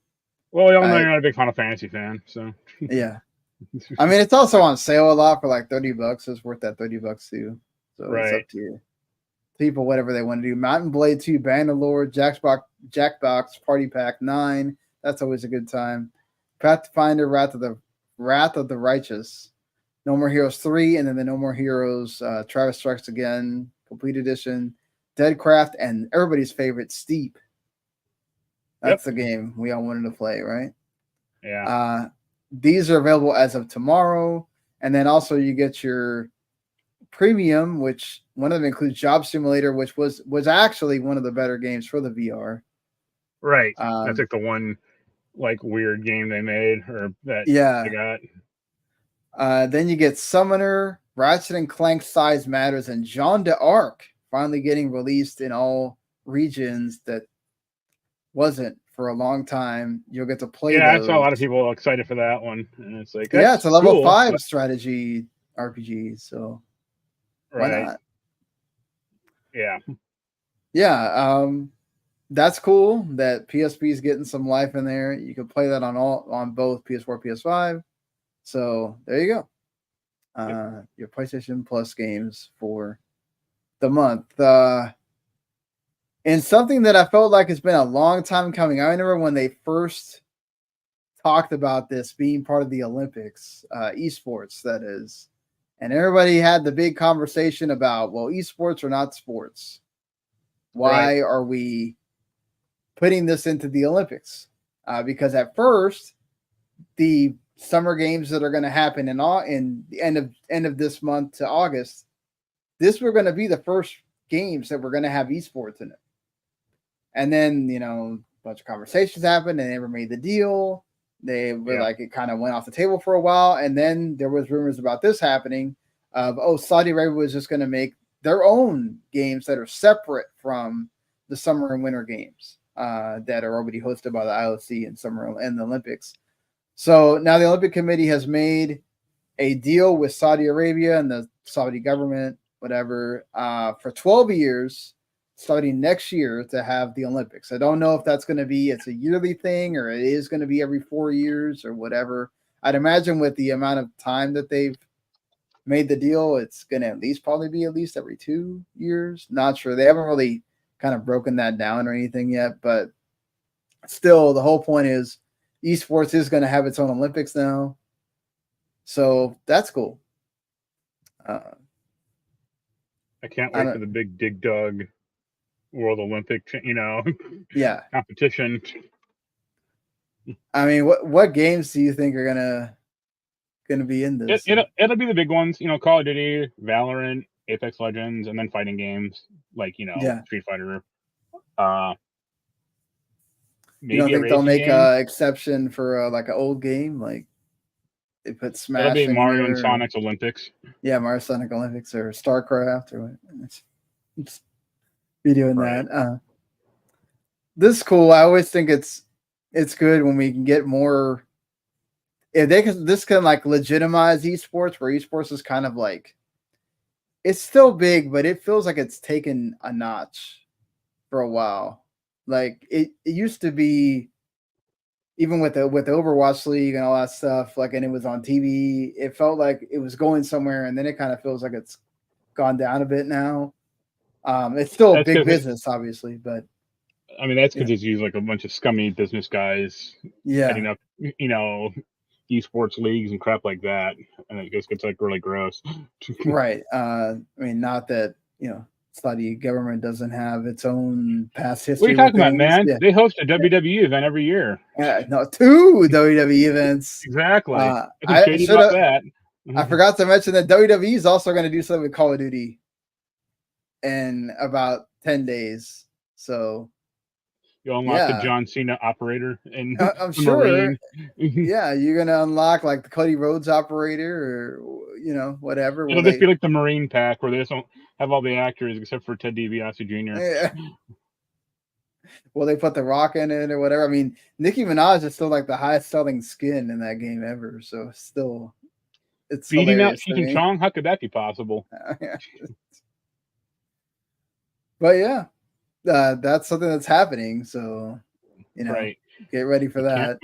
Speaker 2: Well, y'all know you're not a big Final Fantasy fan, so
Speaker 1: yeah. I mean, it's also on sale a lot for like $30. It's worth that $30 too. So it's up to you. People, whatever they want to do. Mountain Blade 2, Bannerlord, Jackbox Party Pack 9. That's always a good time. Pathfinder, Wrath of the Righteous. No More Heroes 3, and then the No More Heroes Travis Strikes Again Complete Edition. Deadcraft, and everybody's favorite, Steep. That's the game we all wanted to play, right?
Speaker 2: Yeah.
Speaker 1: These are available as of tomorrow. And then also you get your premium, which one of them includes Job Simulator, which was actually one of the better games for the VR.
Speaker 2: Right. That's like the one weird game they made or that they
Speaker 1: got. Then you get Summoner, Ratchet and Clank Size Matters, and Jean d'Arc finally getting released in all regions that wasn't for a long time. You'll get to play those.
Speaker 2: I saw a lot of people excited for that one. And it's like,
Speaker 1: it's a level 5 strategy RPG, so why not?
Speaker 2: Yeah.
Speaker 1: Yeah, that's cool that PSP is getting some life in there. You can play that on both PS4, PS5. So there you go. Your PlayStation Plus games for the month. And something that I felt like has been a long time coming. I remember when they first talked about this being part of the Olympics, esports, that is. And everybody had the big conversation about, well, esports are not sports. Why are we putting this into the Olympics? Because at first, the summer games that are going to happen in the end of this month to August, this were going to be the first games that were going to have esports in it. And then, a bunch of conversations happened and they never made the deal. They were it kind of went off the table for a while. And then there was rumors about this happening of, Saudi Arabia was just going to make their own games that are separate from the summer and winter games that are already hosted by the IOC and summer and the Olympics. So now the Olympic Committee has made a deal with Saudi Arabia and the Saudi government, whatever, for 12 years starting next year to have the Olympics. I don't know if that's going to be it's a yearly thing or it is going to be every 4 years or whatever. I'd imagine with the amount of time that they've made the deal, it's going to at least probably be at least every 2 years. Not sure. They haven't really kind of broken that down or anything yet, but still, the whole point is esports is going to have its own Olympics now. So that's cool.
Speaker 2: I can't wait for the big Dig Dug World Olympic,
Speaker 1: yeah,
Speaker 2: competition.
Speaker 1: I mean, what games do you think are gonna be in this?
Speaker 2: It'll be the big ones, Call of Duty, Valorant, Apex Legends, and then fighting games like Street Fighter. Maybe
Speaker 1: you don't think they'll make
Speaker 2: an
Speaker 1: exception for like an old game, like they put Smash?
Speaker 2: It'll be Mario and Sonic's Olympics.
Speaker 1: Yeah, Mario Sonic Olympics or StarCraft or what. Just be doing that. This is cool. I always think it's good when we can get more. If this can like legitimize esports, where esports is kind of like it's still big, but it feels like it's taken a notch for a while. Like it used to be, even with the Overwatch League and all that stuff, like, and it was on TV, it felt like it was going somewhere, and then it kind of feels like it's gone down a bit now. It's still a big business, obviously, but
Speaker 2: I mean, that's because it's used like a bunch of scummy business guys heading up, esports leagues and crap like that, and it just gets like really gross.
Speaker 1: Right. I mean, not that Saudi government doesn't have its own past history.
Speaker 2: What are you talking about, man? Yeah. They host a WWE event every year.
Speaker 1: No, 2 WWE events.
Speaker 2: Exactly.
Speaker 1: I forgot to mention that WWE is also going to do something with Call of Duty in about 10 days. So
Speaker 2: you'll unlock the John Cena operator and
Speaker 1: I'm sure. Yeah, you're going to unlock like the Cody Rhodes operator or whatever.
Speaker 2: It'll just be like the Marine pack where they just don't have all the actors except for Ted DiBiase Jr.
Speaker 1: Yeah. Well, they put The Rock in it or whatever. I mean, Nicki Minaj is still like the highest selling skin in that game ever. So still, it's
Speaker 2: beating out Cheech and Chong. How could that be possible?
Speaker 1: But yeah, that's something that's happening. So
Speaker 2: right.
Speaker 1: Get ready for that.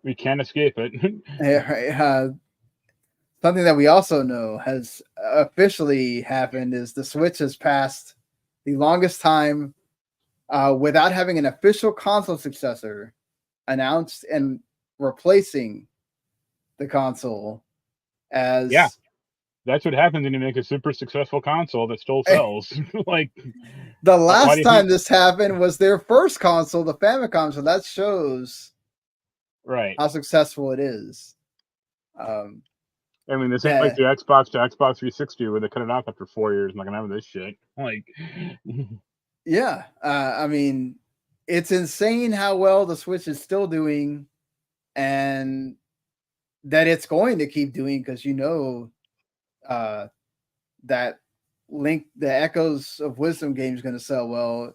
Speaker 2: We can't escape it.
Speaker 1: Yeah, right. Something that we also know has officially happened is the Switch has passed the longest time without having an official console successor announced and replacing the console as.
Speaker 2: Yeah, that's what happens when you make a super successful console that still sells. Like
Speaker 1: the last time this happened was their first console, the Famicom, so that shows how successful it is.
Speaker 2: I mean, this ain't like the Xbox to Xbox 360 where they cut it off after 4 years. I'm not gonna have this shit. Like,
Speaker 1: yeah. I mean, it's insane how well the Switch is still doing, and that it's going to keep doing because that Link, the Echoes of Wisdom game is going to sell well.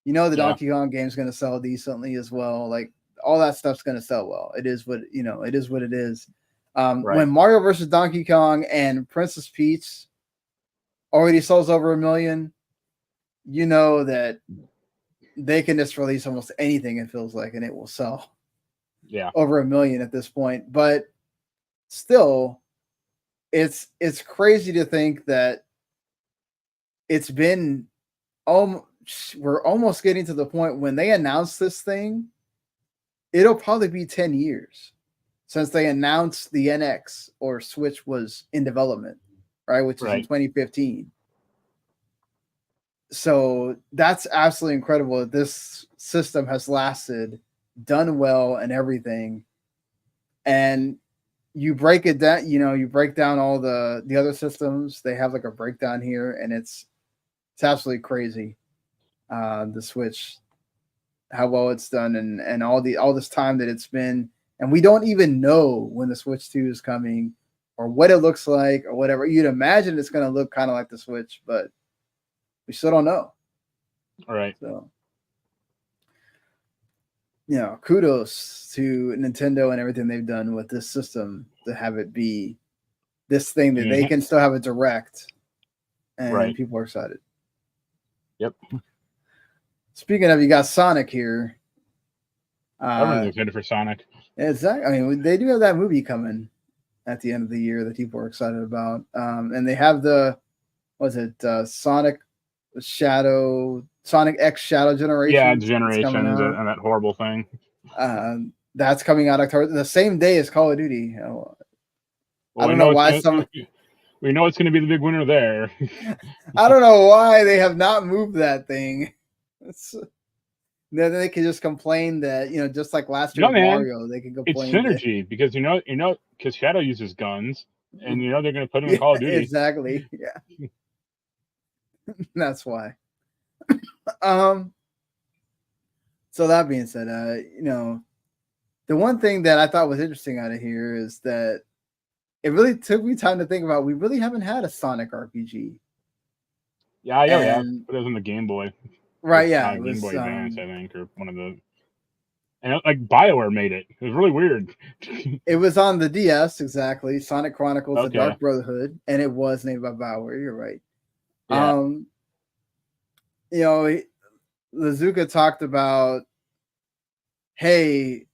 Speaker 1: The Donkey Kong game is going to sell decently as well. Like all that stuff's going to sell well. It is what it is. What it is. When Mario versus Donkey Kong and Princess Peach already sells over 1 million, that they can just release almost anything, it feels like, and it will sell over 1 million at this point. But still, it's crazy to think that it's been we're almost getting to the point when they announce this thing, it'll probably be 10 years since they announced the NX or Switch was in development, right? Which is in 2015. So that's absolutely incredible that this system has lasted, done well, and everything. And you break it down, you break down all the other systems. They have like a breakdown here, and it's absolutely crazy. The Switch, how well it's done, and all this time that it's been. And we don't even know when the Switch 2 is coming or what it looks like or whatever. You'd imagine it's going to look kind of like the Switch, but we still don't know.
Speaker 2: All right.
Speaker 1: So, kudos to Nintendo and everything they've done with this system to have it be this thing that they can still have a direct, and people are excited.
Speaker 2: Yep.
Speaker 1: Speaking of, you got Sonic here.
Speaker 2: Everyone's excited for Sonic.
Speaker 1: Exactly. I mean, they do have that movie coming at the end of the year that people are excited about. And they have Sonic X Shadow Generations?
Speaker 2: Yeah, Generations and that horrible thing.
Speaker 1: That's coming out October, the same day as Call of Duty.
Speaker 2: Well,
Speaker 1: I don't know why
Speaker 2: we know it's going to be the big winner there.
Speaker 1: I don't know why they have not moved that thing. Then they can just complain that, just like last year with Mario, they can complain.
Speaker 2: It's synergy because because Shadow uses guns, and they're going to put him in Call of Duty.
Speaker 1: Exactly. Yeah. That's why. So that being said, the one thing that I thought was interesting out of here is that it really took me time to think about. We really haven't had a Sonic RPG.
Speaker 2: Yeah. But it was on the Game Boy.
Speaker 1: Right, yeah.
Speaker 2: It was Game Boy Advance, I think, or one of the. And like BioWare made it. It was really weird.
Speaker 1: It was on the DS, exactly. Sonic Chronicles: The Dark Brotherhood, and it was named by BioWare. You're right. Yeah. Lazuka talked about, hey,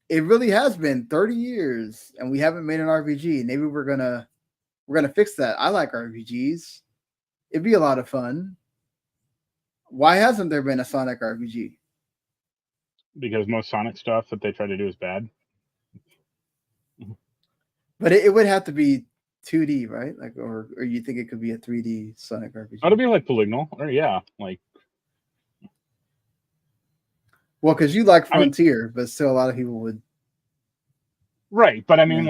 Speaker 1: it really has been 30 years, and we haven't made an RPG. Maybe we're gonna fix that. I like RPGs. It'd be a lot of fun. Why hasn't there been a Sonic RPG?
Speaker 2: Because most Sonic stuff that they try to do is bad.
Speaker 1: But it would have to be 2D, right? Like, or you think it could be a 3D Sonic RPG?
Speaker 2: It'll be like polygonal, or like.
Speaker 1: Well, because you like Frontier, but still a lot of people would.
Speaker 2: Right, but it'll be,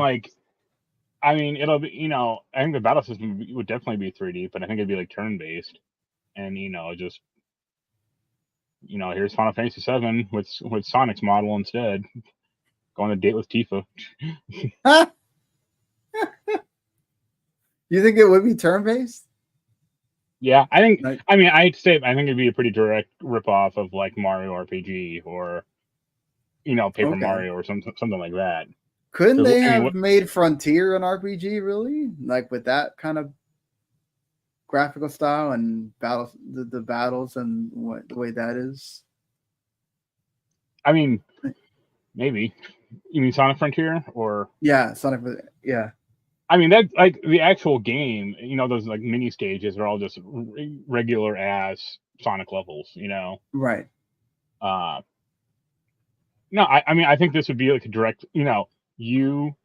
Speaker 2: I think the battle system would definitely be 3D, but I think it'd be like turn-based, and just. Here's Final Fantasy VII with Sonic's model instead. Go on a date with Tifa.
Speaker 1: You think it would be turn-based?
Speaker 2: Yeah, I think. I'd say I think it'd be a pretty direct ripoff of like Mario RPG or, Paper Mario or something like that.
Speaker 1: Couldn't they have made Frontier an RPG? Really, like with that kind of graphical style and battles, the battles and the way that is.
Speaker 2: Maybe. You mean Sonic Frontier or?
Speaker 1: Yeah, Sonic. Yeah.
Speaker 2: That like the actual game. Those like mini stages are all just regular ass Sonic levels.
Speaker 1: Right.
Speaker 2: No, I think this would be like a direct. Your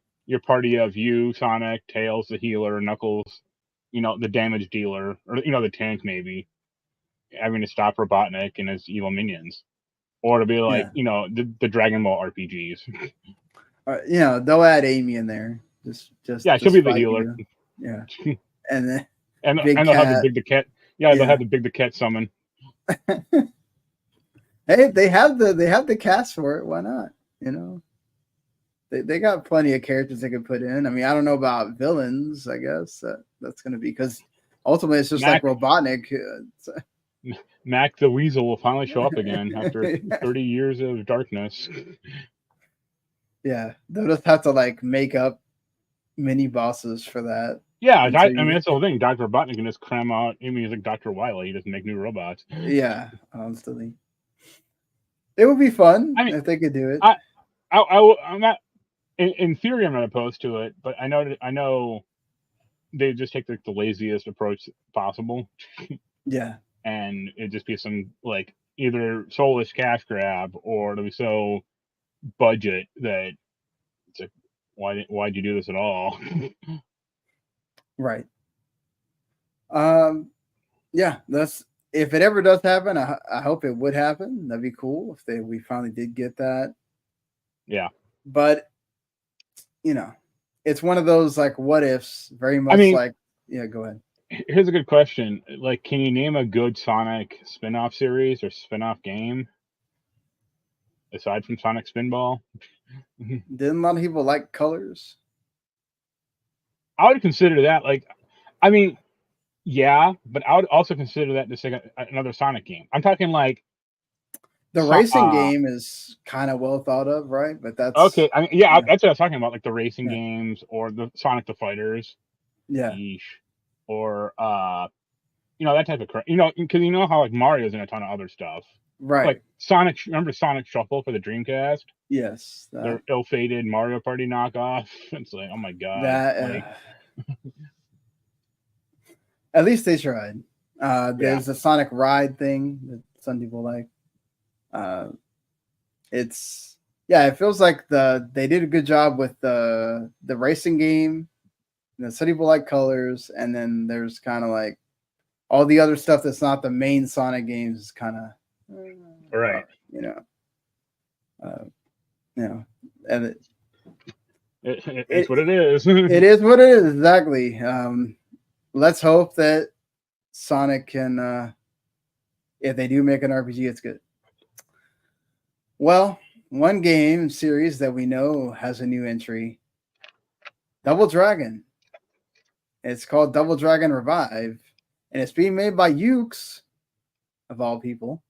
Speaker 2: party of you, Sonic, Tails, the healer, Knuckles. The damage dealer, or the tank, maybe having to stop Robotnik and his evil minions, or to be like the Dragon Ball RPGs.
Speaker 1: They'll add Amy in there. Just
Speaker 2: she'll be the healer.
Speaker 1: Yeah, and then
Speaker 2: and they'll have the cat. Yeah, they'll have the cat summon.
Speaker 1: Hey, they have the cast for it. Why not? They got plenty of characters they could put in. I don't know about villains. I guess that's going to be because ultimately it's just like Robotnik.
Speaker 2: Mac the Weasel will finally show up again after 30 years of darkness.
Speaker 1: Yeah, they'll just have to like make up mini bosses for that.
Speaker 2: Yeah, that's the whole thing. Dr. Robotnik can just cram out. He's like Dr. Wily. He doesn't make new robots.
Speaker 1: Yeah, honestly, it would be fun if they could do it.
Speaker 2: I'm not. In theory, I'm not opposed to it, but I know they just take the laziest approach possible.
Speaker 1: Yeah,
Speaker 2: and it'd just be some like either soulless cash grab or it'll be so budget that it's like why'd you do this at all?
Speaker 1: Right. Yeah, that's if it ever does happen. I hope it would happen. That'd be cool if we finally did get that.
Speaker 2: Yeah,
Speaker 1: but. It's one of those like what ifs, very much go ahead.
Speaker 2: Here's a good question. Like, can you name a good Sonic spin-off series or spin-off game aside from Sonic Spinball?
Speaker 1: Didn't a lot of people like Colors?
Speaker 2: I would consider that yeah, but I would also consider that just like another Sonic game. I'm talking like
Speaker 1: the racing game is kind of well thought of, right? But that's
Speaker 2: okay. That's what I was talking about, like the racing games or the Sonic the Fighters.
Speaker 1: Yeah.
Speaker 2: Yeesh. Or that type of crap. Because how like Mario's in a ton of other stuff.
Speaker 1: Right.
Speaker 2: Like Sonic. Remember Sonic Shuffle for the Dreamcast?
Speaker 1: Yes.
Speaker 2: Their ill-fated Mario Party knockoff. It's like, oh my god.
Speaker 1: That.
Speaker 2: Like,
Speaker 1: At least they tried. There's
Speaker 2: Yeah.
Speaker 1: the Sonic Ride thing that some people like. It's it feels like they did a good job with the racing game. And some people like colors, and then there's kind of like all the other stuff that's not the main Sonic games is kind of
Speaker 2: Right.
Speaker 1: And
Speaker 2: It's what it is.
Speaker 1: it is what it is, exactly. Let's hope that Sonic can, if they do make an RPG, it's good. Well, one game series that we know has a new entry, Double Dragon. It's called Double Dragon Revive, and it's being made by Yuke's, of all people.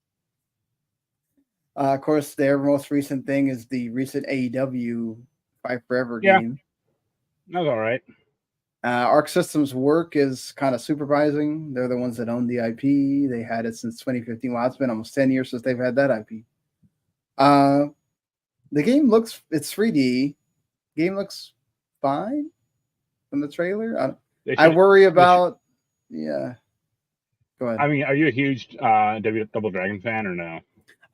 Speaker 1: Of course, their most recent thing is the recent AEW Fight Forever game.
Speaker 2: That's all right.
Speaker 1: Arc Systems work is kind of supervising. They're the ones that own the IP. They had it since 2015. Well, it's been almost 10 years since they've had that IP. The game it's 3D. Game looks fine from the trailer. I worry about, Go ahead.
Speaker 2: I mean, are you a huge Double Dragon fan or no?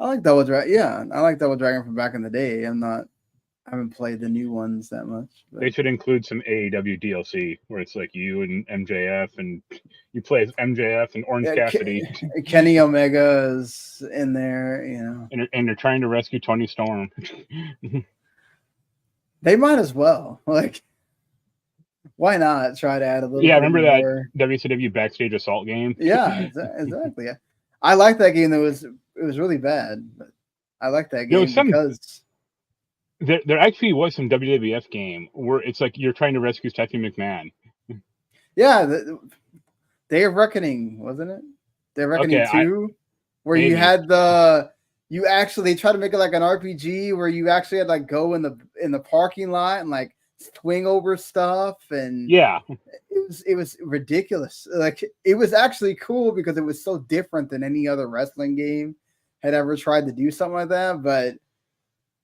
Speaker 1: I like Double Dragon. Yeah, I like Double Dragon from back in the day. I haven't played the new ones that much. But.
Speaker 2: They should include some AEW DLC where it's like you and MJF, and you play as MJF and Orange Cassidy.
Speaker 1: Kenny Omega is in there,
Speaker 2: and they're trying to rescue Tony Storm.
Speaker 1: They might as well. Like, why not try to add a little?
Speaker 2: Yeah, remember
Speaker 1: more.
Speaker 2: That WCW Backstage Assault game?
Speaker 1: Yeah, exactly. I like that game. It was really bad, but I like that game because
Speaker 2: there actually was some WWF game where it's like you're trying to rescue Stephanie McMahon.
Speaker 1: Yeah, Day of Reckoning, wasn't it? Day of Reckoning 2, where maybe. You had you actually try to make it like an RPG where you actually had like go in the parking lot and like swing over stuff, and it was ridiculous. Like, it was actually cool because it was so different than any other wrestling game had ever tried to do something like that, but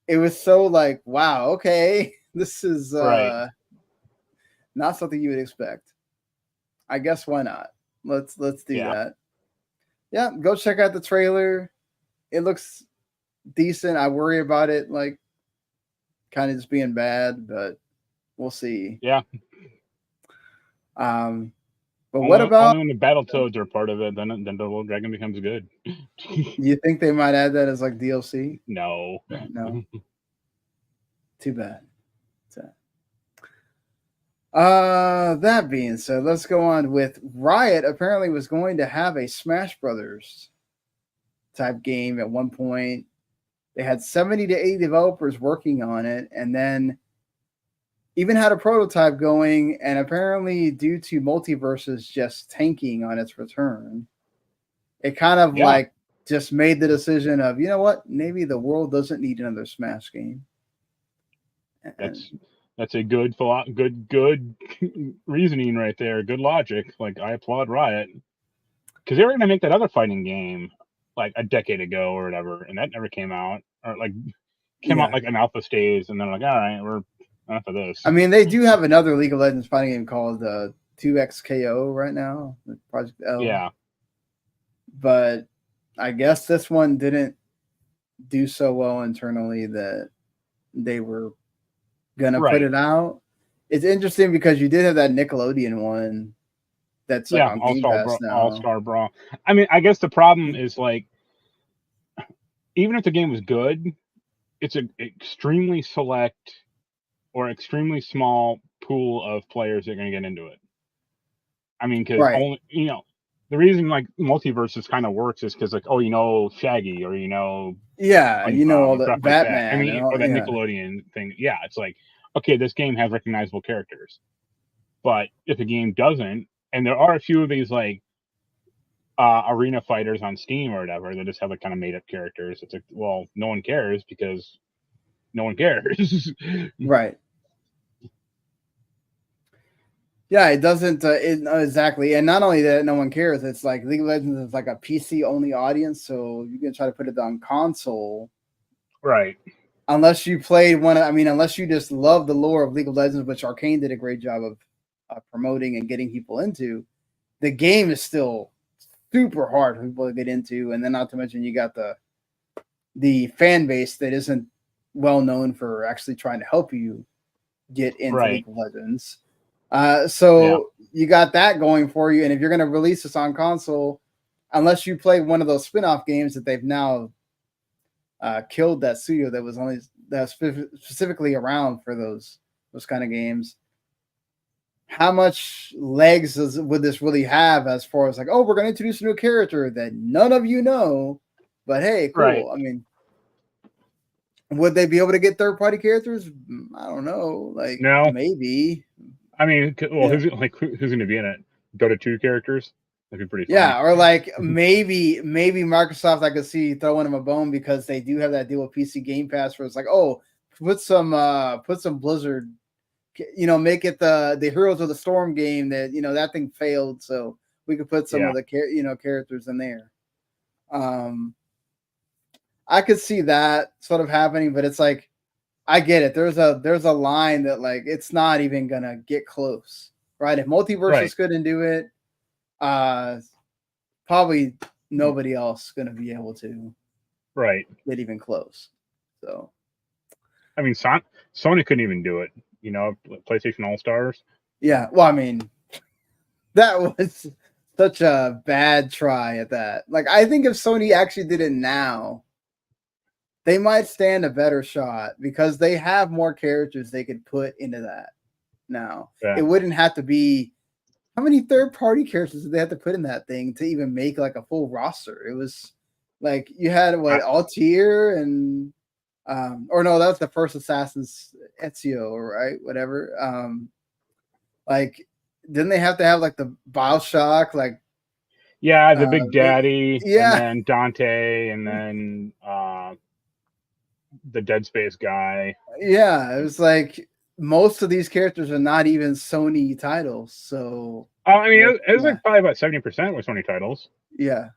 Speaker 1: it was so like, wow, okay, this is not something you would expect. I guess why not? Let's do that. Yeah, go check out the trailer. It looks decent. I worry about it like kind of just being bad, but we'll see.
Speaker 2: Yeah.
Speaker 1: But what about
Speaker 2: only when the Battletoads are part of it, then Double Dragon becomes good.
Speaker 1: You think they might add that as like DLC?
Speaker 2: No.
Speaker 1: Too bad. That being said, let's go on with Riot. Apparently was going to have a Smash Bros. Type game at one point. They had 70 to 80 developers working on it, and then even had a prototype going, and apparently due to Multiverses just tanking on its return, it kind of like just made the decision of, you know what, maybe the world doesn't need another Smash game.
Speaker 2: That's a good reasoning right there. Good logic. Like, I applaud Riot, because they were going to make that other fighting game like a decade ago or whatever, and that never came out, or like came out like an alpha stage, and they're like, all right, we're enough of this.
Speaker 1: I mean, they do have another League of Legends fighting game called 2XKO right now, Project L.
Speaker 2: Yeah,
Speaker 1: but I guess this one didn't do so well internally that they were gonna put it out. It's interesting because you did have that Nickelodeon one that's like on Game Pass now.
Speaker 2: All-Star Brawl. I mean, I guess the problem is like, even if the game was good, it's an extremely select or extremely small pool of players that are going to get into it. I mean, because only, the reason like Multiverses kind of works is because like, Shaggy, or all
Speaker 1: the Batman.
Speaker 2: Like, I mean, or that Nickelodeon thing. Yeah, it's like, okay, this game has recognizable characters, but if a game doesn't, and there are a few of these like arena fighters on Steam or whatever that just have like kind of made up characters, it's like, well, no one cares because no one cares.
Speaker 1: Right. Yeah, it doesn't exactly, and not only that, no one cares. It's like League of Legends is like a PC only audience, so you can try to put it on console.
Speaker 2: Right.
Speaker 1: Unless you played one, I mean, unless you just love the lore of League of Legends, which Arcane did a great job of promoting and getting people into. The game is still super hard for people to get into, and then not to mention you got the fan base that isn't well known for actually trying to help you get into
Speaker 2: Right.
Speaker 1: League of Legends. So you got that going for you, and if you're going to release this on console, unless you play one of those spin-off games that they've now killed that studio that was specifically around for those kind of games. How much legs would this really have as far as like, oh, we're going to introduce a new character that none of you know, but hey, cool.
Speaker 2: Right.
Speaker 1: I mean, would they be able to get third-party characters? I don't know. Like,
Speaker 2: no,
Speaker 1: maybe.
Speaker 2: I mean, well, who's going to be in it? Dota 2 characters? That'd be pretty funny.
Speaker 1: Yeah, or like maybe Microsoft I could see throwing them a bone because they do have that deal with PC Game Pass where it's like, oh, put some Blizzard, make it the Heroes of the Storm game that that thing failed, so we could put some of the characters in there. I could see that sort of happening, but it's like I get it. There's a line that like it's not even gonna get close, right? If Multiverses couldn't do it, probably nobody else gonna be able to get even close. So
Speaker 2: I mean, Sony couldn't even do it, PlayStation All-Stars.
Speaker 1: Yeah, well, I mean, that was such a bad try at that. Like, I think if Sony actually did it now, they might stand a better shot because they have more characters they could put into that now. It wouldn't have to be how many third-party characters did they have to put in that thing to even make like a full roster? It was like you had Altair and or no, that was the first Assassin's Ezio, right? Whatever. Like, didn't they have to have like the Bioshock, like
Speaker 2: the Big Daddy,
Speaker 1: and
Speaker 2: then Dante, and then the Dead Space guy.
Speaker 1: Yeah, it was like most of these characters are not even Sony titles. So
Speaker 2: I mean, it was like probably about 70% were Sony titles.
Speaker 1: Yeah,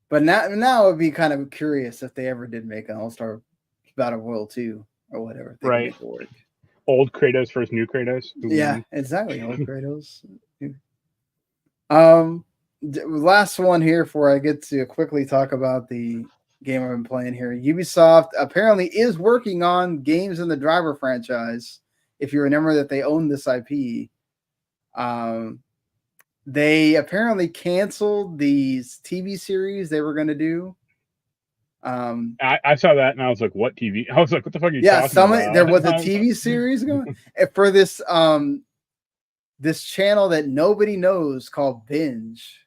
Speaker 2: But
Speaker 1: now it would be kind of curious if they ever did make an All-Star Battle Royal 2 or whatever. They
Speaker 2: right.
Speaker 1: Make it work.
Speaker 2: Old Kratos versus new Kratos.
Speaker 1: Yeah, exactly. Old Kratos. Last one here before I get to quickly talk about the game I've been playing here. Ubisoft apparently is working on games in the Driver franchise. If you remember that they own this IP, they apparently canceled these TV series they were going to do.
Speaker 2: I saw that and I was like, "What TV?" I was like, "What the fuck are you talking about?"
Speaker 1: There was a TV series going for this this channel that nobody knows called Binge.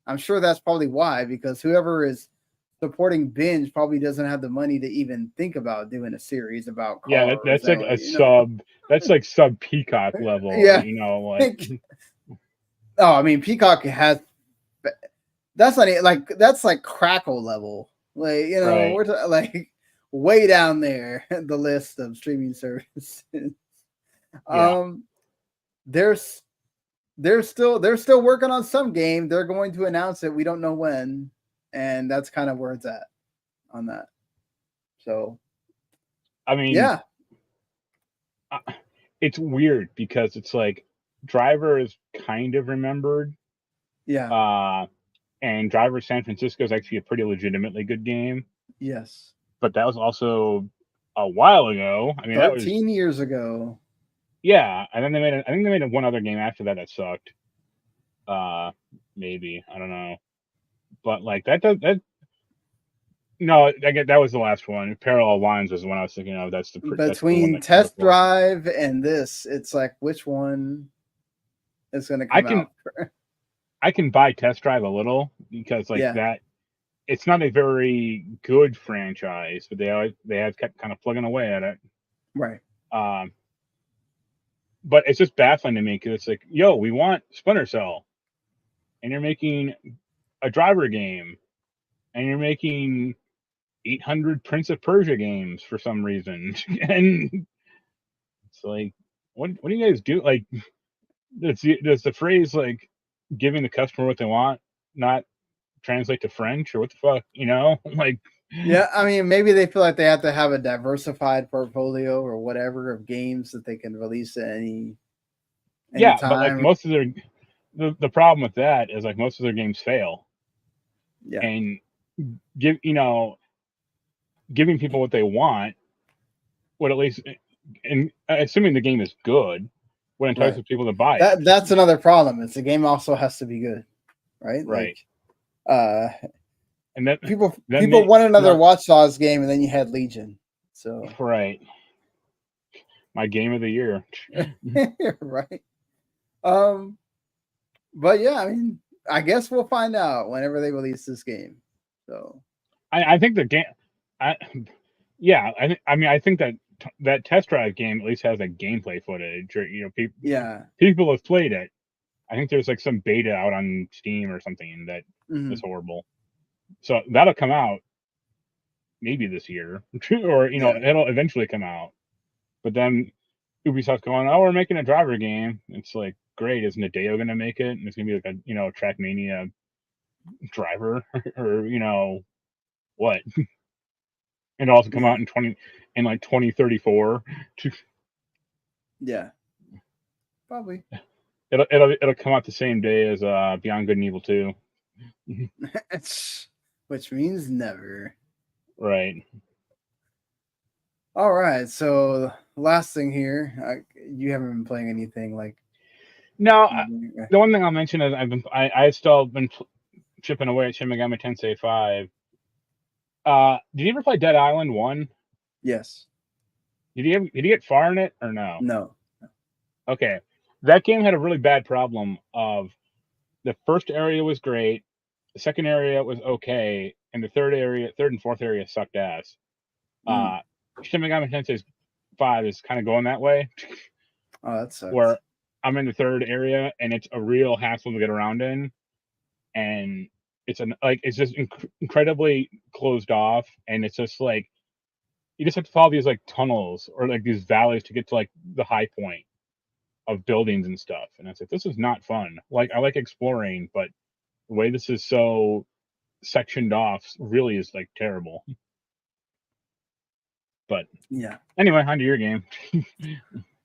Speaker 1: I'm sure that's probably why, because whoever is supporting Binge probably doesn't have the money to even think about doing a series about cars.
Speaker 2: Yeah, that's like a sub. That's like sub Peacock level.
Speaker 1: Yeah, Oh, I mean, Peacock has. That's not like that's like Crackle level. Like we're like way down there the list of streaming services. They're still working on some game. They're going to announce it. We don't know when, and that's kind of where it's at on that. So,
Speaker 2: I mean, it's weird because it's like Driver is kind of remembered.
Speaker 1: Yeah.
Speaker 2: And Driver San Francisco is actually a pretty legitimately good game.
Speaker 1: Yes.
Speaker 2: But that was also a while ago. I mean,
Speaker 1: 13 years ago.
Speaker 2: Yeah, and then I think they made one other game after that sucked. Maybe, I don't know. But like that no, I get that was the last one. Parallel Lines was the one I was thinking of. That's
Speaker 1: between Test Drive and this. It's like which one is going to come out?
Speaker 2: I can buy Test Drive a little because that it's not a very good franchise, but they have kept kind of plugging away at it.
Speaker 1: Right.
Speaker 2: But it's just baffling to me because it's like, yo, we want Splinter Cell, and you're making a Driver game, and you're making 800 Prince of Persia games for some reason, and it's like, what do you guys do? Like, does the phrase like giving the customer what they want not translate to French or what the fuck? Like.
Speaker 1: Yeah, I mean, maybe they feel like they have to have a diversified portfolio or whatever of games that they can release at any
Speaker 2: Yeah, but like
Speaker 1: time.
Speaker 2: most of the problem with that is like most of their games fail,
Speaker 1: Yeah,
Speaker 2: and giving people what they want would at least, and assuming the game is good, would entice
Speaker 1: right.
Speaker 2: people to buy it.
Speaker 1: That's another problem. Is the game also has to be good, right?
Speaker 2: Right.
Speaker 1: Like,
Speaker 2: And that
Speaker 1: people
Speaker 2: then they
Speaker 1: want another
Speaker 2: want,
Speaker 1: Watch Dogs game, and then you had Legion. So
Speaker 2: right. My game of the year.
Speaker 1: right. But yeah, I mean, I guess we'll find out whenever they release this game. So
Speaker 2: I think the game. I think that test drive game at least has a gameplay footage, or
Speaker 1: yeah,
Speaker 2: people have played it. I think there's like some beta out on Steam or something that is horrible. So that'll come out maybe this year, or it'll eventually come out. But then Ubisoft's going, oh, we're making a driver game. It's like, great. Is Nadeo going to make it? And it's going to be like a Trackmania driver, or what? And also come out in 2034.
Speaker 1: Yeah, probably.
Speaker 2: It'll come out the same day as Beyond Good and Evil 2.
Speaker 1: Which means never.
Speaker 2: Right.
Speaker 1: All right. So last thing here, you haven't been playing anything like.
Speaker 2: No, the one thing I'll mention is I've still been chipping away at Shin Megami Tensei 5. Did you ever play Dead Island 1?
Speaker 1: Yes.
Speaker 2: Did you get far in it or no?
Speaker 1: No.
Speaker 2: Okay. That game had a really bad problem of the first area was great, the second area was okay, and the third and fourth area sucked ass. Shin Megami Tensei 5 is kind of going that way.
Speaker 1: Oh, that sucks.
Speaker 2: Where I'm in the third area and it's a real hassle to get around in, and it's just incredibly closed off, and it's just like you just have to follow these like tunnels or like these valleys to get to like the high point of buildings and stuff. And I said, this is not fun. Like, I like exploring, but the way this is so sectioned off really is like terrible. But
Speaker 1: yeah.
Speaker 2: Anyway, on to your game.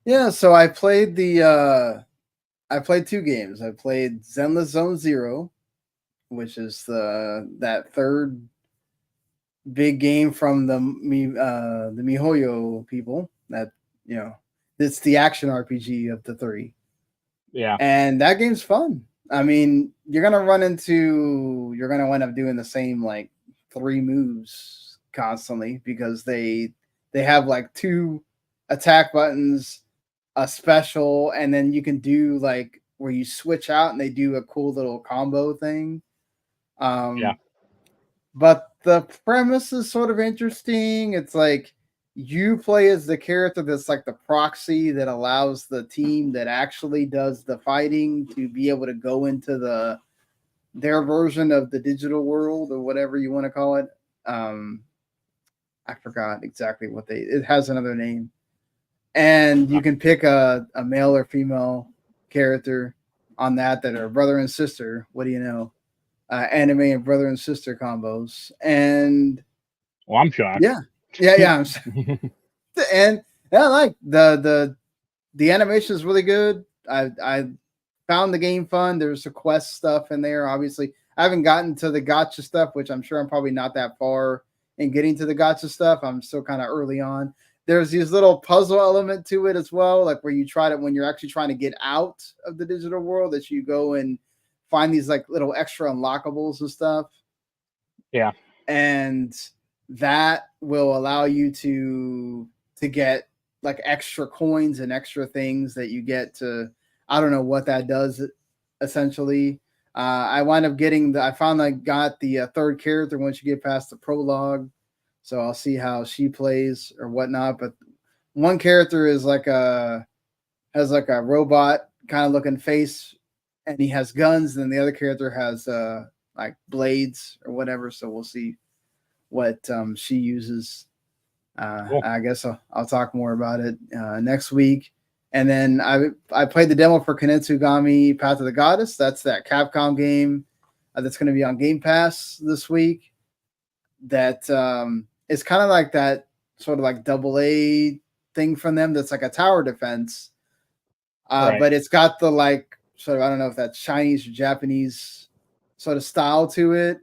Speaker 1: Yeah, so I played I played two games. I played Zenless Zone Zero, which is that third big game from the MiHoYo people. That it's the action RPG of the three.
Speaker 2: Yeah,
Speaker 1: and that game's fun. I mean, you're gonna wind up doing the same like 3 moves constantly because they have like 2 attack buttons, a special, and then you can do like where you switch out and they do a cool little combo thing.
Speaker 2: Yeah.
Speaker 1: But the premise is sort of interesting. It's like you play as the character that's like the proxy that allows the team that actually does the fighting to be able to go into their version of the digital world or whatever you want to call it. I forgot exactly it has another name. And you can pick a male or female character on that are brother and sister. What do you know? Anime and brother and sister combos. And
Speaker 2: well, I'm shocked.
Speaker 1: Yeah. And I like the animation is really good. I found the game fun. There's a quest stuff in there. Obviously, I haven't gotten to the gacha stuff, which I'm sure I'm probably not that far in getting to the gacha stuff. I'm still kind of early on. There's these little puzzle element to it as well, like where you try to, when you're actually trying to get out of the digital world, that you go and find these like little extra unlockables and stuff.
Speaker 2: Yeah.
Speaker 1: And that will allow you to get like extra coins and extra things that you get to, I don't know what that does essentially. I wound up getting I finally got the third character once you get past the prologue. So I'll see how she plays or whatnot. But one character is has like a robot kind of looking face, and he has guns. And then the other character has like blades or whatever. So we'll see what she uses.
Speaker 2: Cool.
Speaker 1: I guess I'll talk more about it next week. And then I played the demo for Kunitsu-Gami Path of the Goddess. That's that Capcom game that's going to be on Game Pass this week. That is kind of like that sort of like AA thing from them. That's like a tower defense,
Speaker 2: Right.
Speaker 1: but it's got the like sort of, I don't know if that's Chinese or Japanese sort of style to it.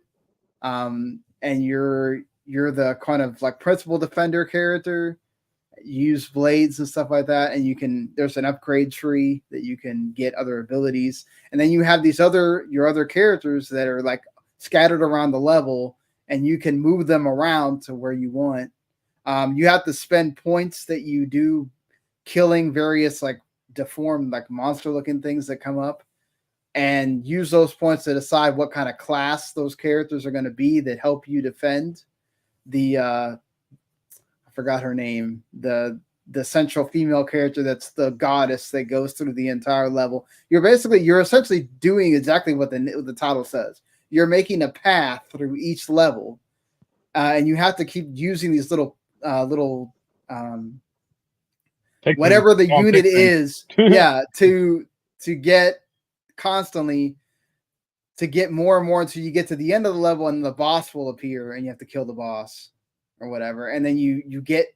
Speaker 1: And you're the kind of like principal defender character. Use blades and stuff like that, and there's an upgrade tree that you can get other abilities, and then you have your other characters that are like scattered around the level, and you can move them around to where you want. You have to spend points that you do killing various like deformed like monster looking things that come up, and use those points to decide what kind of class those characters are going to be that help you defend the I forgot her name, the central female character that's the goddess that goes through the entire level. You're essentially doing exactly what the title says. You're making a path through each level, and you have to keep using these little whatever the unit is, to get constantly to get more and more until you get to the end of the level and the boss will appear and you have to kill the boss or whatever. And then you get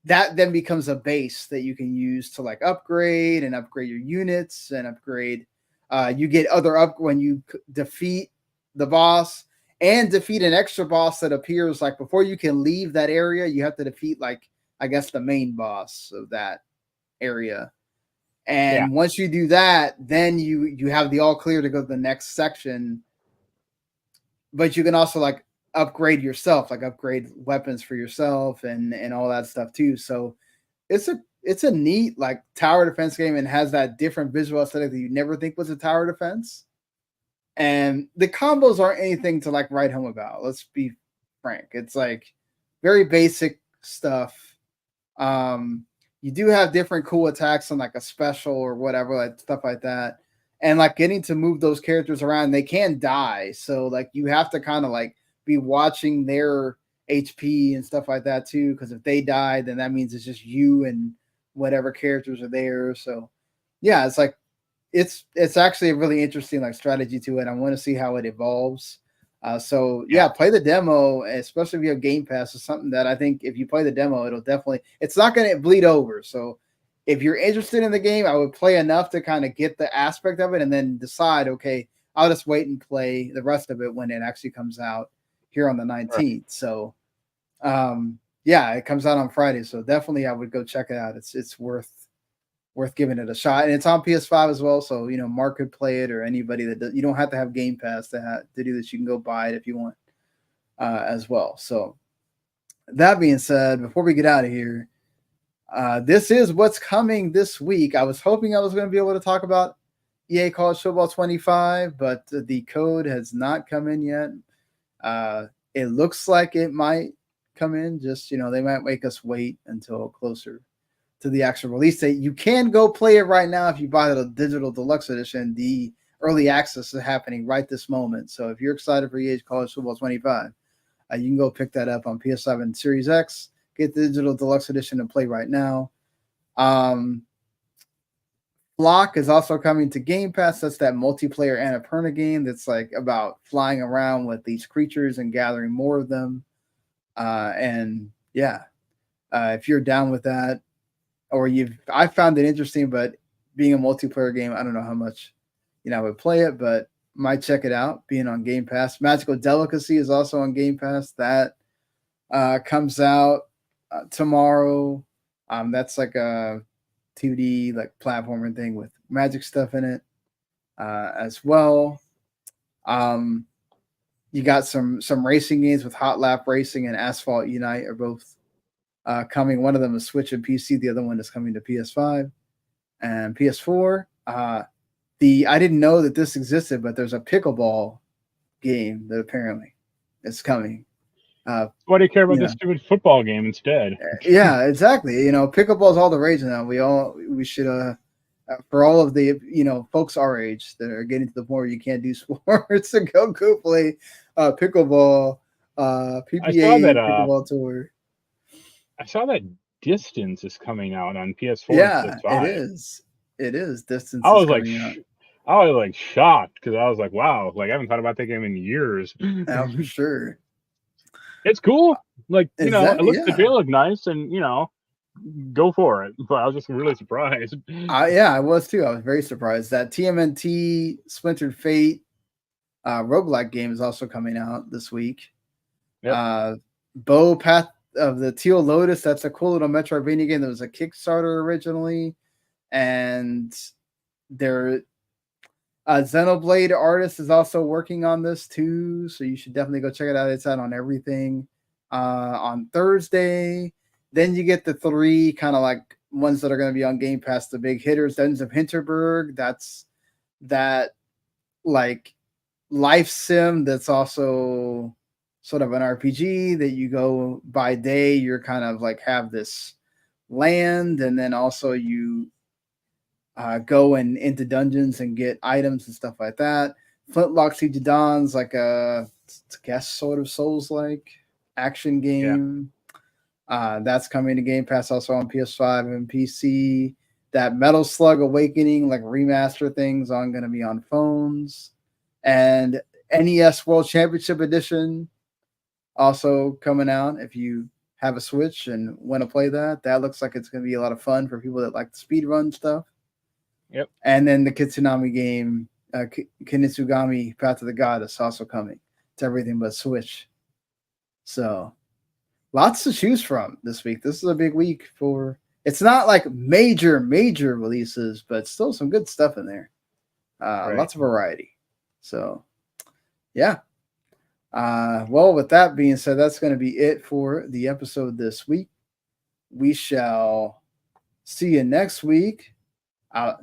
Speaker 1: that then becomes a base that you can use to like upgrade your units and upgrade. You get when you defeat the boss and defeat an extra boss that appears like before you can leave that area, you have to defeat like, I guess the main boss of that area. And once you do that, then you have the all clear to go to the next section. But you can also like upgrade yourself, like upgrade weapons for yourself and all that stuff too. So it's a neat like tower defense game and has that different visual aesthetic that you never think was a tower defense. And the combos aren't anything to like write home about. Let's be frank. It's like very basic stuff. You do have different cool attacks on like a special or whatever, like stuff like that. And like getting to move those characters around, they can die. So like you have to kind of like be watching their HP and stuff like that too. Because if they die, then that means it's just you and whatever characters are there. So yeah, it's like it's actually a really interesting like strategy to it. I want to see how it evolves. So play the demo, especially if you have Game Pass. Is something that I think if you play the demo, it's not going to bleed over. So if you're interested in the game, I would play enough to kind of get the aspect of it and then decide, okay, I'll just wait and play the rest of it when it actually comes out here on the 19th. Right. So, it comes out on Friday. So definitely I would go check it out. It's worth giving it a shot. And it's on PS5 as well. So, Marc could play it or anybody you don't have to have Game Pass to do this. You can go buy it if you want as well. So that being said, before we get out of here, this is what's coming this week. I was hoping I was going to be able to talk about EA College Football 25, but the code has not come in yet. It looks like it might come in. Just, they might make us wait until closer to the actual release date. You can go play it right now if you buy the digital deluxe edition. The early access is happening right this moment. So if you're excited for EA College Football 25, you can go pick that up on PS5 and Series X. Get the digital deluxe edition and play right now. Flock is also coming to Game Pass. That's that multiplayer Annapurna game that's like about flying around with these creatures and gathering more of them. If you're down with that, or I found it interesting, but being a multiplayer game, I don't know how much I would play it, but might check it out being on Game Pass. Magical Delicacy is also on Game Pass. That comes out tomorrow. That's like a 2D like platformer thing with magic stuff in it as well. You got some racing games with Hot Lap Racing and Asphalt Unite are both coming. One of them is Switch and PC. The other one is coming to PS5 and PS4. I didn't know that this existed, but there's a pickleball game that apparently is coming.
Speaker 2: Why do you care about this stupid football game instead?
Speaker 1: Yeah, exactly. Pickleball is all the rage now. We should for all of the folks our age that are getting to the point where you can't do sports to go play pickleball, PPA pickleball tour.
Speaker 2: I saw that Distance is coming out on PS4
Speaker 1: Yeah,
Speaker 2: and PS5.
Speaker 1: it is. It is. Distance
Speaker 2: I
Speaker 1: is
Speaker 2: was like,
Speaker 1: coming out.
Speaker 2: I was like shocked because I was like, wow, like I haven't thought about that game in years.
Speaker 1: Yeah, for sure.
Speaker 2: It's cool. Like,
Speaker 1: Is
Speaker 2: it
Speaker 1: that
Speaker 2: looks, the
Speaker 1: yeah?
Speaker 2: trailer looked nice, and go for it. But I was just really surprised.
Speaker 1: Yeah, I was too. I was very surprised that TMNT Splintered Fate roguelike game is also coming out this week.
Speaker 2: Yep.
Speaker 1: Bow Path of the Teal Lotus, that's a cool little Metroidvania game that was a Kickstarter originally. And there Xenoblade Artist is also working on this too, so you should definitely go check it out. It's out on everything on Thursday. Then you get the 3 kind of like ones that are going to be on Game Pass, the big hitters. Dungeons of Hinterberg, that's that like life sim that's also sort of an RPG that you go by day. You're kind of like have this land, and then also you go into dungeons and get items and stuff like that. Flintlock Siege of Dawn's like a, I guess, sort of Souls-like action game. That's coming to Game Pass also on PS5 and PC. That Metal Slug Awakening, like remaster things, on going to be on phones. And NES World Championship Edition also coming out. If you have a Switch and want to play that, that looks like it's going to be a lot of fun for people that like the speedrun stuff.
Speaker 2: Yep.
Speaker 1: And then the Kitsunami game, Kunitsu-Gami, Path of the Goddess, also coming to everything but Switch. So lots to choose from this week. This is a big week for. It's not like major releases, but still some good stuff in there.
Speaker 2: Right.
Speaker 1: Lots of variety. So, yeah. Well, with that being said, that's going to be it for the episode this week. We shall see you next week.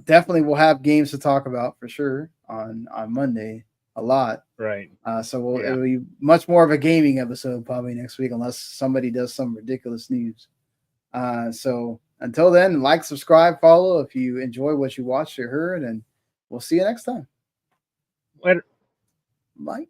Speaker 1: Definitely we'll have games to talk about for sure on Monday a lot.
Speaker 2: Right.
Speaker 1: So it'll be much more of a gaming episode probably next week unless somebody does some ridiculous news. So until then, like, subscribe, follow if you enjoy what you watched or heard, and we'll see you next time.
Speaker 2: Later.
Speaker 1: Bye.